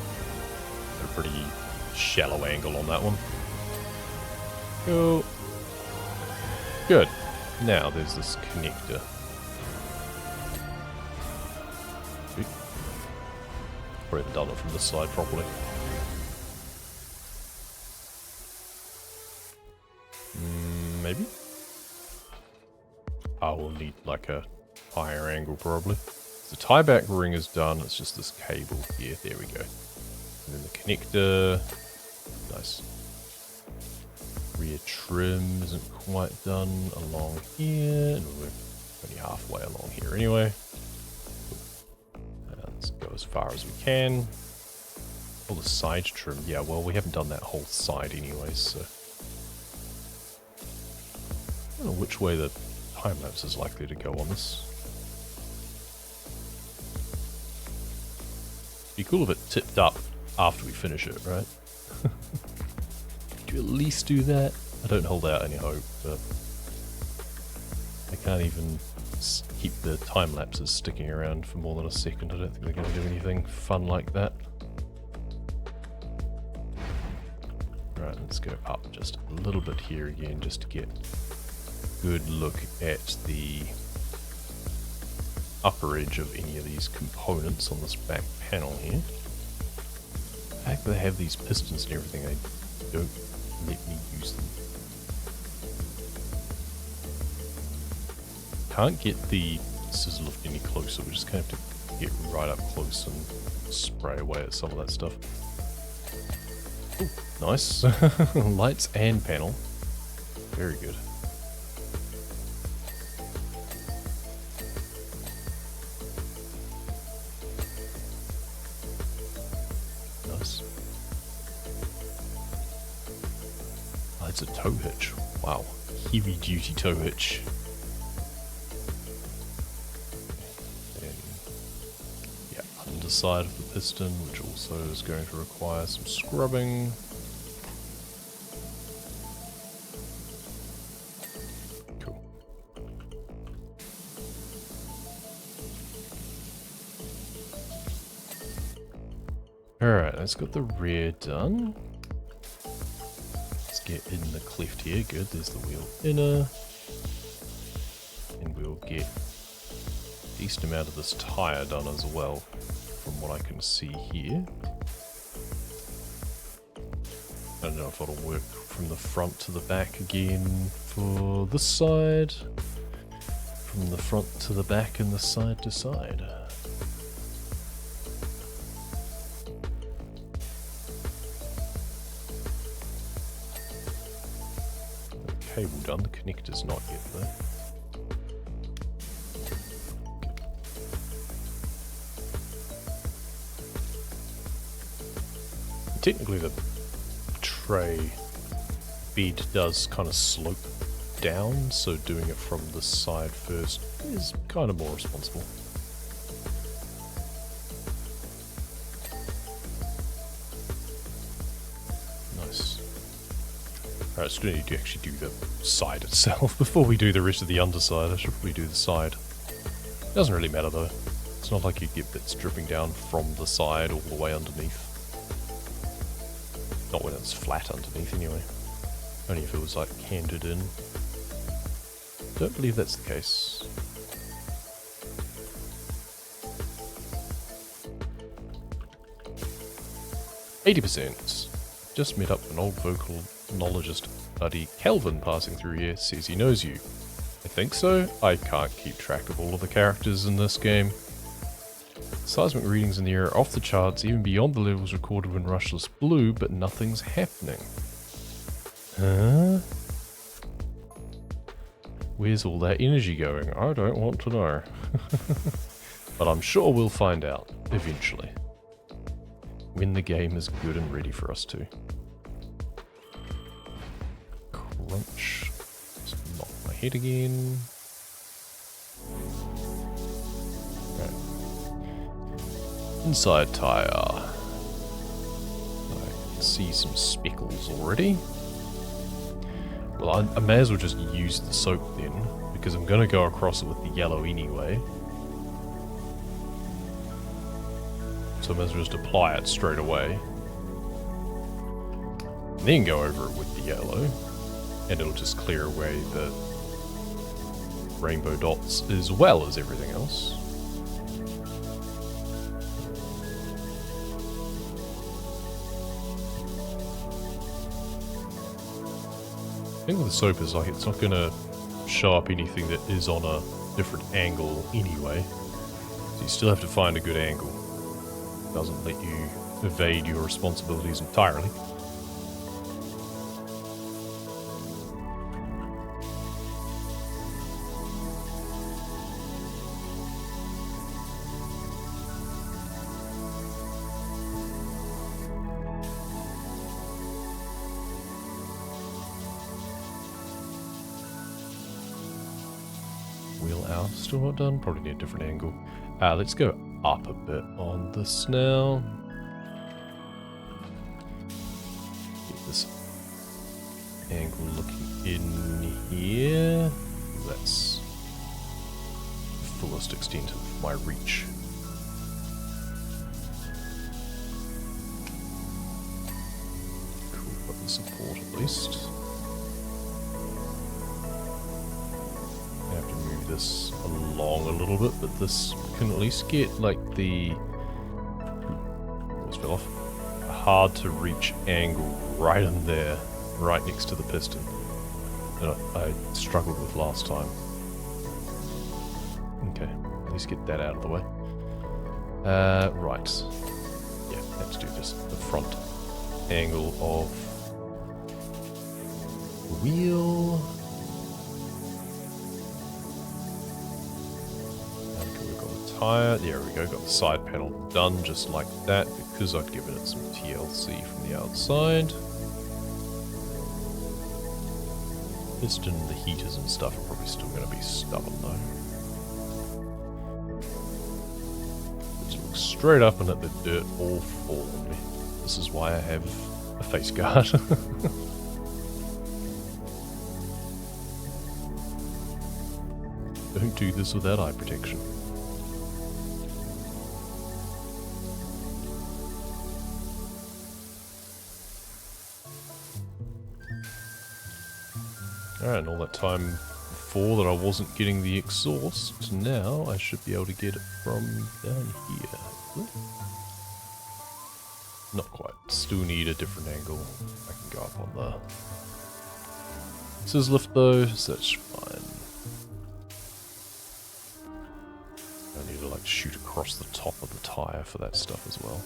Got a pretty shallow angle on that one. Cool. Good. Now there's this connector. Probably haven't done it from this side properly. Maybe? I will need like a higher angle probably. The tie-back ring is done, it's just this cable here, there we go. And then the connector, nice. Rear trim isn't quite done along here, and we're only halfway along here anyway. Let's go as far as we can. Oh, the side trim, yeah, well we haven't done that whole side anyway, so. I don't know which way the time-lapse is likely to go on this. Be cool if it tipped up after we finish it, right? Could you at least do that? I don't hold out any hope, but I can't even keep the time-lapses sticking around for more than a second. I don't think they're going to do anything fun like that. Right, let's go up just a little bit here again, just to get good look at the upper edge of any of these components on this back panel here. The fact that they have these pistons and everything, they don't let me use them. Can't get the scissor lift any closer, we're just going to have to get right up close and spray away at some of that stuff. Ooh, nice. Lights and panel. Very good. it's a tow hitch. Wow. Heavy duty tow hitch. Then, yeah, underside of the piston, which also is going to require some scrubbing. Cool. Alright, let's got the rear done. Get in the cleft here. Good, there's the wheel inner. And we'll get a decent amount of this tyre done as well, from what I can see here. I don't know if it'll work from the front to the back again for this side. From the front to the back and the side to side. Cable done, the connector's not yet though. Technically the tray bed does kind of slope down, so doing it from the side first is kind of more responsible. Nice. Alright, it's going to need to actually do the side itself before we do the rest of the underside. I should probably do the side. Doesn't really matter though. It's not like you get bits dripping down from the side all the way underneath. Not when it's flat underneath anyway. Only if it was like handed in. Don't believe that's the case. %. Just met up with an old vocalologist buddy, Calvin, passing through here. Says he knows you. I think so. I can't keep track of all of the characters in this game. Seismic readings in the air are off the charts, even beyond the levels recorded when Rushless blew, but nothing's happening. Huh? Where's all that energy going? I don't want to know. But I'm sure we'll find out, eventually. When the game is good and ready for us to. Crunch. Just knock my head again. Okay. Inside tyre. I can see some speckles already. Well, I may as well just use the soap then, because I'm going to go across it with the yellow anyway. So I may as well just apply it straight away. And then go over it with the yellow. And it'll just clear away the rainbow dots as well as everything else. The thing with the soap is like it's not going to show up anything that is on a different angle anyway. So you still have to find a good angle. It doesn't let you evade your responsibilities entirely. Wheel out, still not done. Probably need a different angle. Let's go up a bit on this now. Get this angle looking in here. That's the fullest extent of my reach. Cool, got the support at least. This along a little bit, but this can at least get like the almost fell off, a hard to reach angle right in there, right next to the piston that I struggled with last time. Okay, at least get that out of the way. Right, yeah, let's do just the front angle of the wheel. There we go, got the side panel done just like that because I'd given it some TLC from the outside. Piston, the heaters and stuff are probably still going to be stubborn though. Just look straight up and let the dirt all fall on me. This is why I have a face guard. Don't do this without eye protection. Alright, and all that time before that I wasn't getting the exhaust, now I should be able to get it from down here. Not quite. Still need a different angle. I can go up on the scissor lift though, so that's fine. I need to like shoot across the top of the tire for that stuff as well.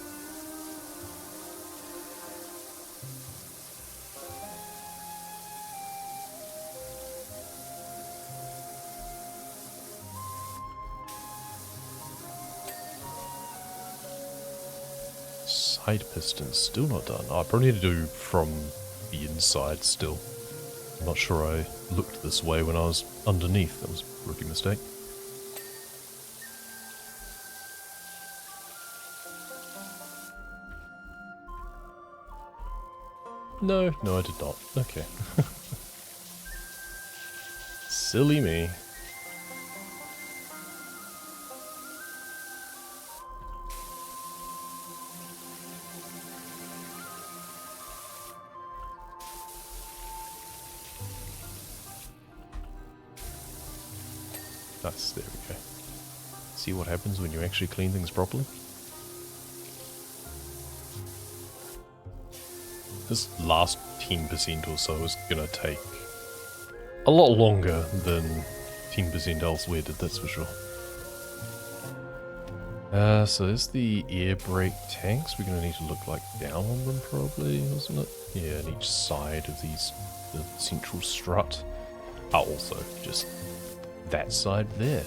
Side piston still not done. Oh, I probably need to do from the inside still. I'm not sure I looked this way when I was underneath. That was a rookie mistake. No, I did not. Okay. Silly me. Nice, there we go. See what happens when you actually clean things properly? This last 10% or so is gonna take a lot longer than 10% elsewhere did, that's for sure. So there's the air brake tanks. We're gonna need to look like down on them probably, wasn't it? Yeah, on each side of these, the central strut. Oh, also just that side there.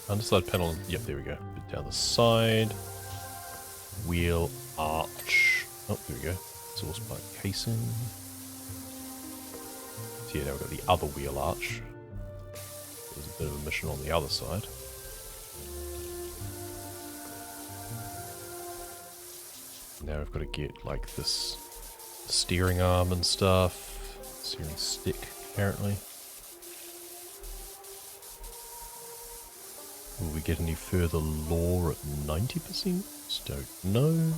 Underside panel, yep, there we go. Bit down the side. Wheel arch. Oh, there we go. Exhaust pipe casing. So yeah, now we've got the other wheel arch. There's a bit of a mission on the other side. Now we've got to get like this steering arm and stuff. Steering stick, apparently. Will we get any further lore at 90%? Don't know.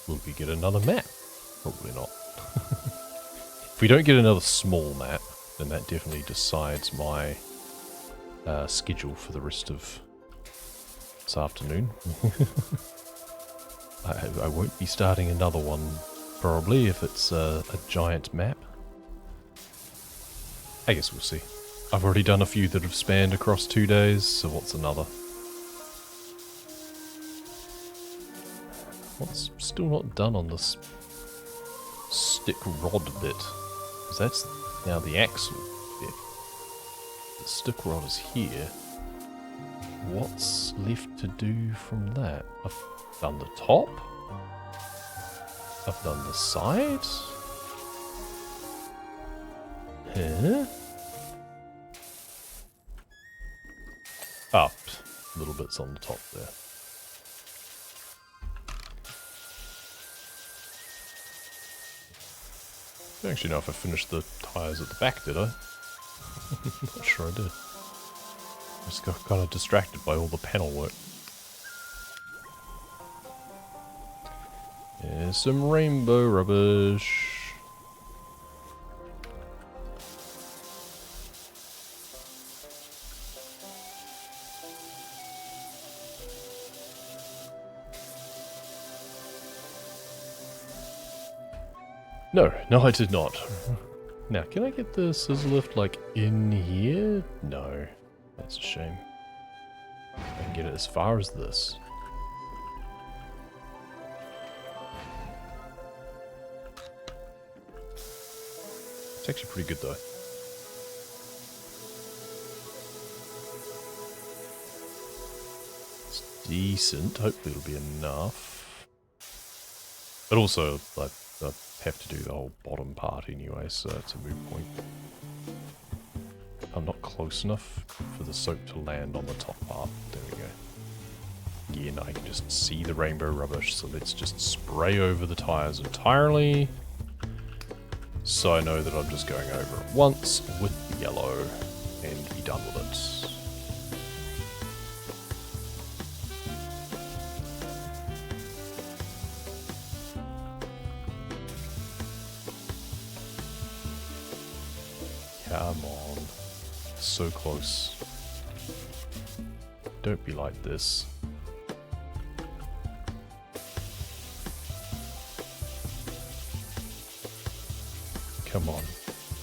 Will we get another map? Probably not. If we don't get another small map, then that definitely decides my schedule for the rest of this afternoon. I won't be starting another one, probably, if it's a giant map. I guess we'll see. I've already done a few that have spanned across 2 days, so what's another? What's still not done on this stick rod bit? Because that's now the axle bit. The stick rod is here. What's left to do from that? I've done the top. I've done the side. Huh? Up. Little bits on the top there. I don't actually know if I finished the tyres at the back, did I? Not sure I did. I just got kind of distracted by all the panel work. There's some rainbow rubbish. No, I did not. Now, can I get the scissor lift, like, in here? No. That's a shame. I can get it as far as this. It's actually pretty good, though. It's decent. Hopefully it'll be enough. But also, like, the have to do the whole bottom part anyway, so it's a moot point. I'm not close enough for the soap to land on the top part. There we go. Again, I can just see the rainbow rubbish, so let's just spray over the tires entirely. So I know that I'm just going over it once with the yellow and be done with it. Come on. So close. Don't be like this. Come on.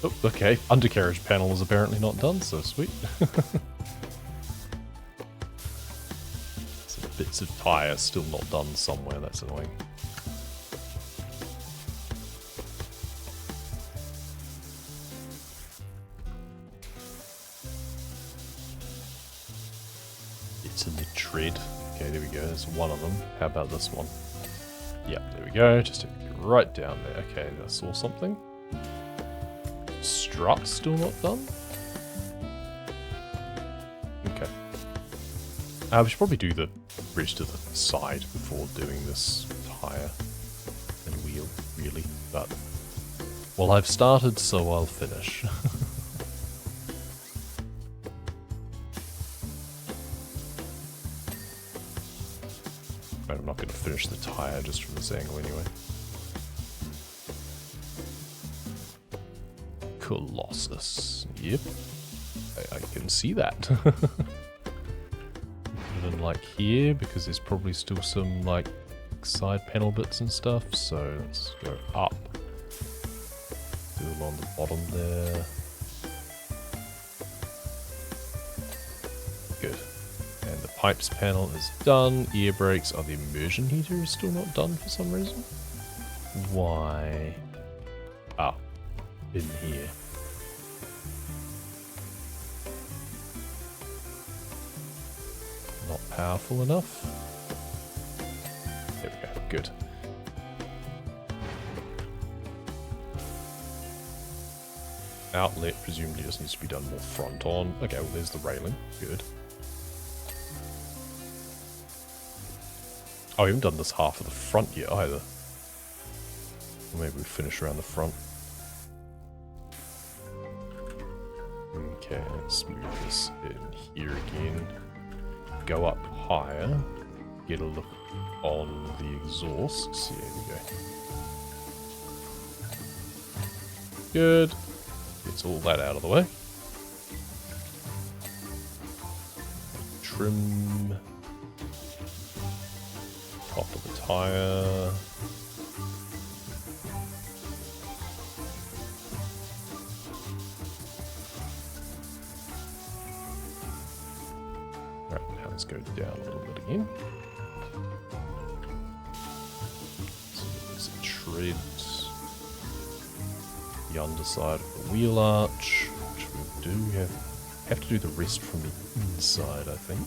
Oh, okay. Undercarriage panel is apparently not done, so sweet. Some bits of tyre still not done somewhere, that's annoying. It's in the tread. Okay, there we go. There's one of them. How about this one? Yep, there we go. Just right down there. Okay, I saw something. Strut still not done? Okay. We should probably do the rest of the side before doing this tyre and wheel, really. But, well, I've started, so I'll finish. I'm not going to finish the tyre just from this angle anyway. Colossus. Yep. I can see that. Put it in like here, because there's probably still some like side panel bits and stuff, so let's go up. Do it on the bottom there. Good. And the pipes panel is done. Air brakes. Oh, the immersion heater is still not done for some reason. Why? Ah. In here. Not powerful enough. There we go. Good. Outlet presumably just needs to be done more front on. Okay, well there's the railing. Good. Oh, we haven't done this half of the front yet either. Or maybe we finish around the front. Okay, let's move this in here again. Go up higher. Get a look on the exhausts. There we go. Good. Gets all that out of the way. Trim. Top of the tyre. Let's go down a little bit again. So there's a tread. The underside of the wheel arch, which we do have to do the rest from the inside, I think.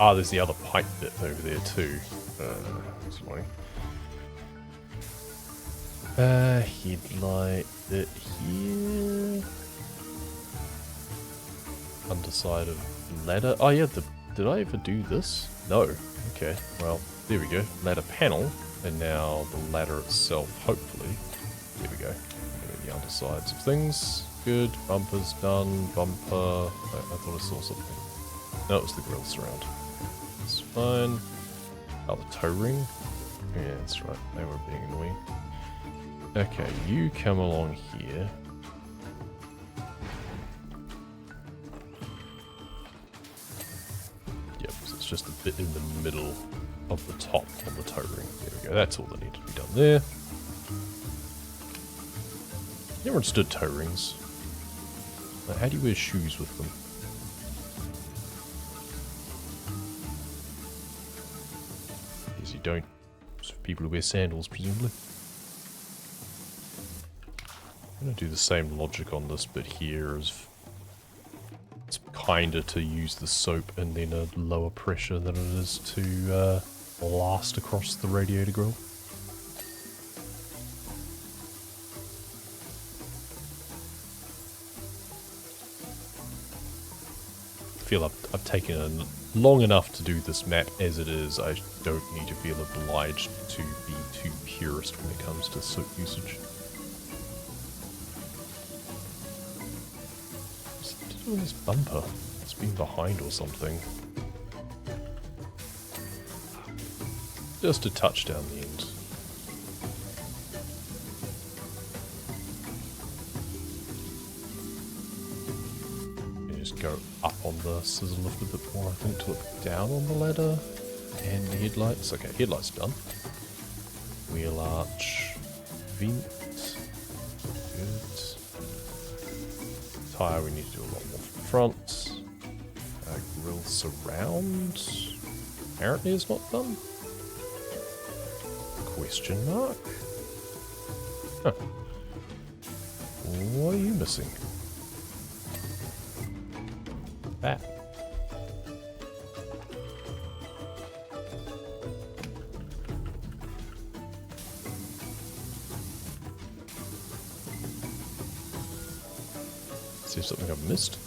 Ah, there's the other pipe bit over there too. That's annoying. Headlight bit here. Underside of ladder. Oh yeah, did I ever do this? No. Okay, well, there we go. Ladder panel. And now the ladder itself, hopefully. There we go. Doing the undersides of things. Good. Bumper's done. Bumper. I thought I saw something. No, it was the grill surround. It's fine. Oh, the toe ring. Yeah, that's right. They were being annoying. Okay, you come along here. Yep, so it's just a bit in the middle of the top on the toe ring. There we go. That's all that needed to be done there. Never understood toe rings. Like, how do you wear shoes with them? Because you don't. It's for people who wear sandals, presumably. I'm going to do the same logic on this bit here as it's kinda to use the soap and then a lower pressure than it is to blast across the radiator grill. I feel I've taken long enough to do this map as it is. I don't need to feel obliged to be too purist when it comes to soap usage. What's it doing this bumper? It's been behind or something. Just a touch down the end. Go up on the scissor lift a bit more, I think, to look down on the ladder. And the headlights. Okay, headlights done. Wheel arch. Vent. Good. Tyre, we need to do a lot more from the front. Grill surround. Apparently is not done. Question mark. Huh. What are you missing? That. Is there something I've missed?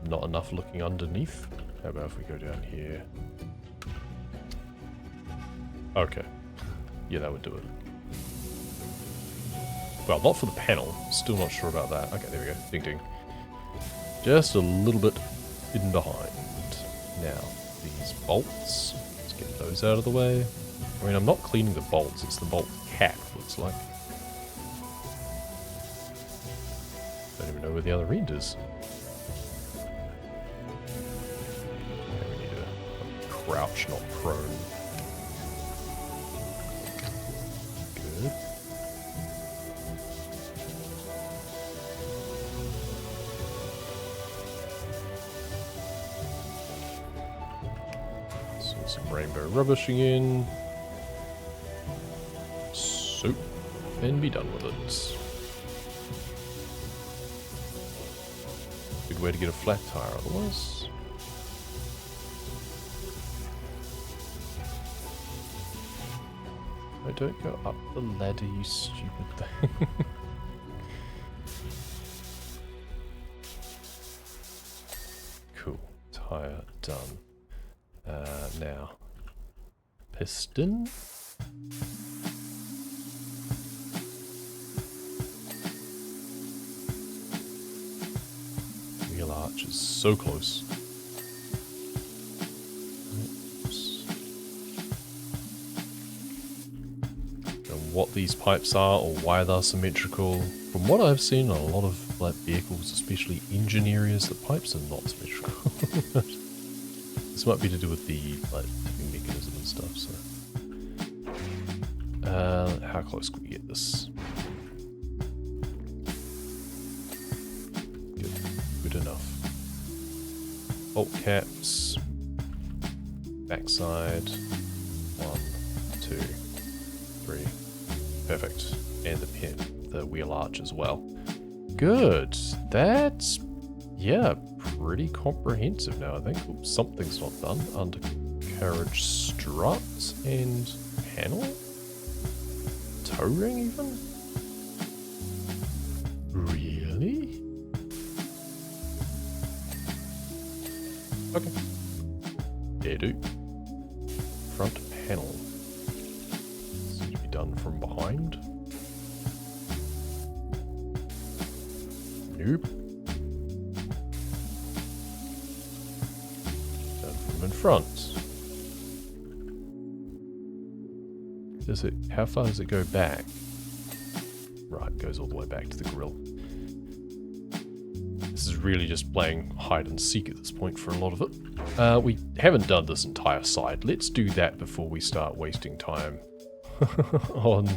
Not enough looking underneath. How about if we go down here? Okay. Yeah, that would do it. Well, not for the panel. Still not sure about that. Okay, there we go. Ding ding. Just a little bit hidden behind. Now, these bolts. Let's get those out of the way. I mean, I'm not cleaning the bolts. It's the bolt cap, looks like. Don't even know where the other end is. Okay, we need a crouch, not prone. Good. Some rainbow rubbishing in. Soap. And be done with it. Good way to get a flat tire otherwise. I don't go up the ladder, you stupid thing. Cool. Tire done. Now, piston. Wheel arch is so close. Oops. Don't know what these pipes are or why they're symmetrical. From what I've seen in a lot of like vehicles, especially engine areas, the pipes are not symmetrical. This might be to do with the like tipping mechanism and stuff, so. How close can we get this? Good enough. Bolt caps. Backside. 1, 2, 3. Perfect. And the pin, the wheel arch as well. Good. That's, yeah, pretty comprehensive now, I think. Oops, something's not done. Undercarriage strut and panel? Toe ring even? Really? Okay. Yeah, do. Front panel. Seems to be done from behind. Nope. Done from in front. Does it? How far does it go back? Right, it goes all the way back to the grill. This is really just playing hide and seek at this point for a lot of it. We haven't done this entire side. Let's do that before we start wasting time on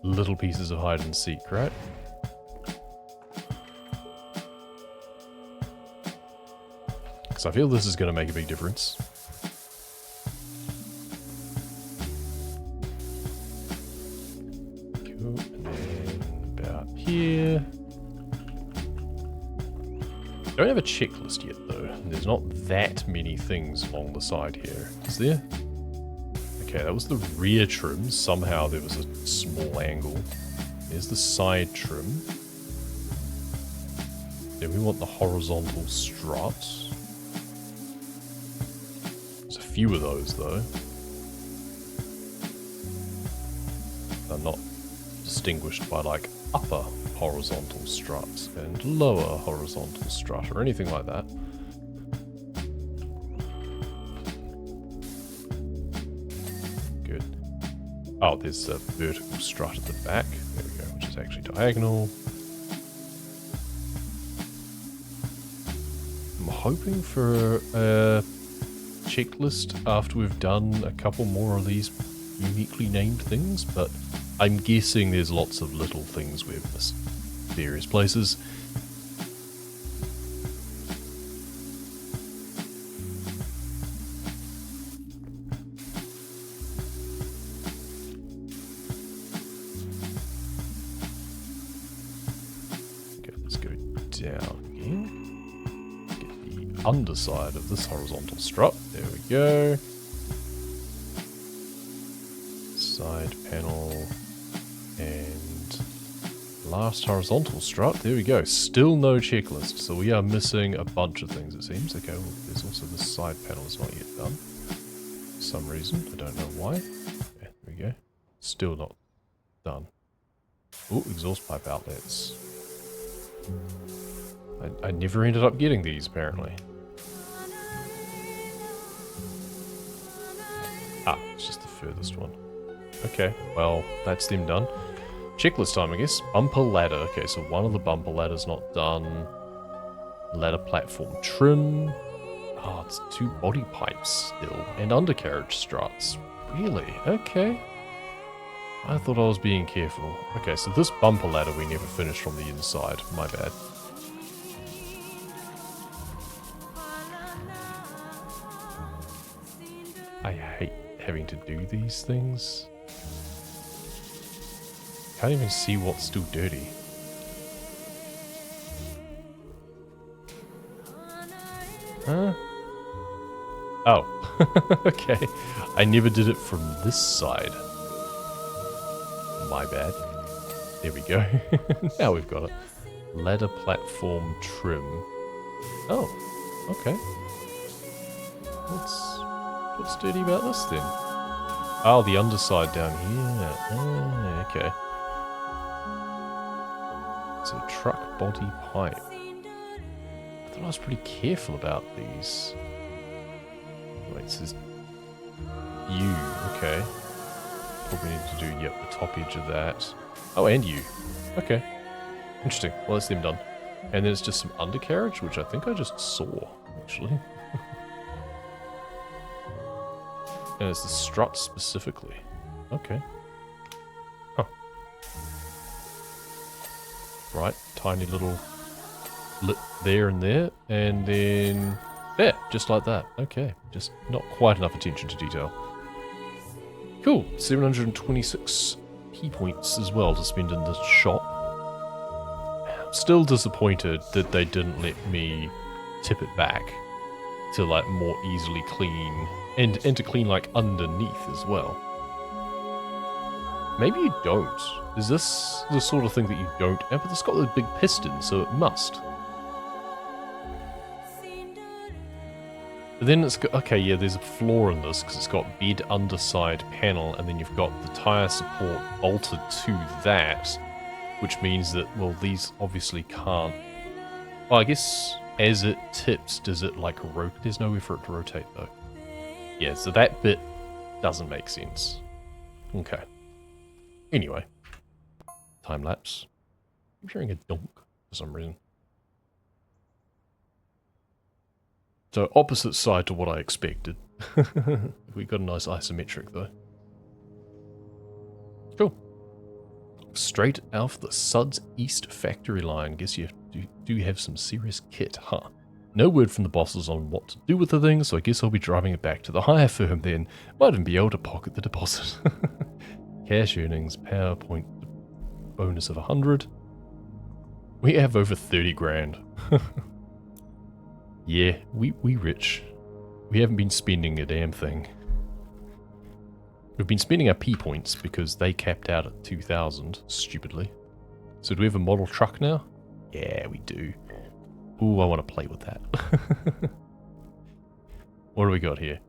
little pieces of hide and seek, right? Because I feel this is going to make a big difference. Cool, and then about here. Don't have a checklist yet though. There's not that many things along the side here. Is there? Okay, that was the rear trim. Somehow there was a small angle. There's the side trim. Then we want the horizontal struts. There's a few of those though. They're not distinguished by like upper horizontal struts and lower horizontal strut or anything like that. Good. Oh, there's a vertical strut at the back. There we go, which is actually diagonal. I'm hoping for a checklist after we've done a couple more of these uniquely named things, but I'm guessing there's lots of little things we've missed various places. Okay, let's go down again. Get the underside of this horizontal strut. There we go. Side panel. And last horizontal strut, there we go. Still no checklist, so we are missing a bunch of things it seems. Okay, well, there's also this side panel is not yet done. For some reason, I don't know why. Okay, there we go. Still not done. Oh, exhaust pipe outlets. I never ended up getting these, apparently. Ah, it's just the furthest one. Okay, well, that's them done. Checklist time, I guess. Bumper ladder. Okay, so one of the bumper ladders not done. Ladder platform trim. Oh, it's 2 body pipes still. And undercarriage struts. Really? Okay. I thought I was being careful. Okay, so this bumper ladder we never finished from the inside. My bad. I hate having to do these things. Can't even see what's still dirty. Huh? Oh. Okay. I never did it from this side. My bad. There we go. Now we've got it. Ladder platform trim. Oh. Okay. What's dirty about this then? Oh, the underside down here. Ah, okay. So truck body pipe. I thought I was pretty careful about these. Wait, it says U. Okay. Probably need to do, yep, the top edge of that. Oh, and U. Okay. Interesting. Well, that's them done. And then it's just some undercarriage, which I think I just saw, actually. And it's the strut specifically. Okay. Huh. Right, tiny little lip there and there, and then there, just like that. Okay, just not quite enough attention to detail. Cool, 726 key points as well to spend in the shop. I'm still disappointed that they didn't let me tip it back to like more easily clean, and to clean like underneath as well. Maybe you don't. Is this the sort of thing that you don't have? But it's got the big piston, so it must. But then it's got, okay, yeah, there's a flaw in this because it's got bed underside panel, and then you've got the tire support bolted to that, which means that, well, these obviously can't. Well, I guess as it tips, does it like rotate? There's nowhere for it to rotate though. Yeah, so that bit doesn't make sense. Okay. Anyway, time lapse. I'm hearing a donk for some reason. So opposite side to what I expected. We got a nice isometric though. Cool. Straight out of the Suds East factory line. Guess you do have some serious kit, huh? No word from the bosses on what to do with the thing, so I guess I'll be driving it back to the hire firm then. Might even be able to pocket the deposit. Cash earnings, PowerPoint bonus of 100. We have over 30 grand. Yeah, we rich. We haven't been spending a damn thing. We've been spending our P points because they capped out at 2,000, stupidly. So do we have a model truck now? Yeah, we do. Ooh, I want to play with that. What do we got here?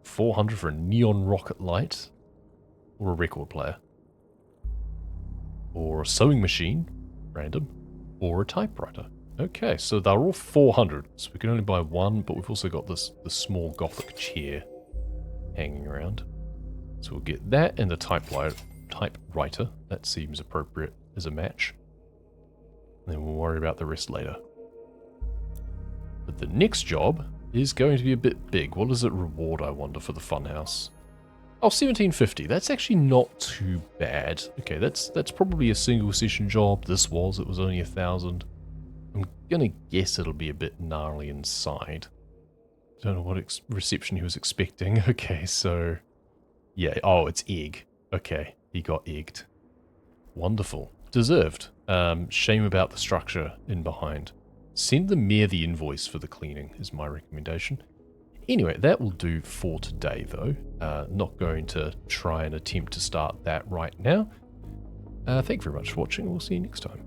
400 for a neon rocket light. Or a record player. Or a sewing machine. Random. Or a typewriter. Okay, so they're all 400. So we can only buy one, but we've also got this small gothic chair hanging around. So we'll get that and the typewriter. That seems appropriate as a match. And then we'll worry about the rest later. But the next job is going to be a bit big. What does it reward, I wonder, for the funhouse? Oh, 1750. That's actually not too bad. Okay, that's probably a single session job. It was only 1,000. I'm gonna guess it'll be a bit gnarly inside. Don't know what reception he was expecting. Okay, so... yeah, oh, it's egg. Okay, he got egged. Wonderful. Deserved. Shame about the structure in behind. Send the mayor the invoice for the cleaning is my recommendation. Anyway, that will do for today, though. Not going to try and attempt to start that right now. Thank you very much for watching. We'll see you next time.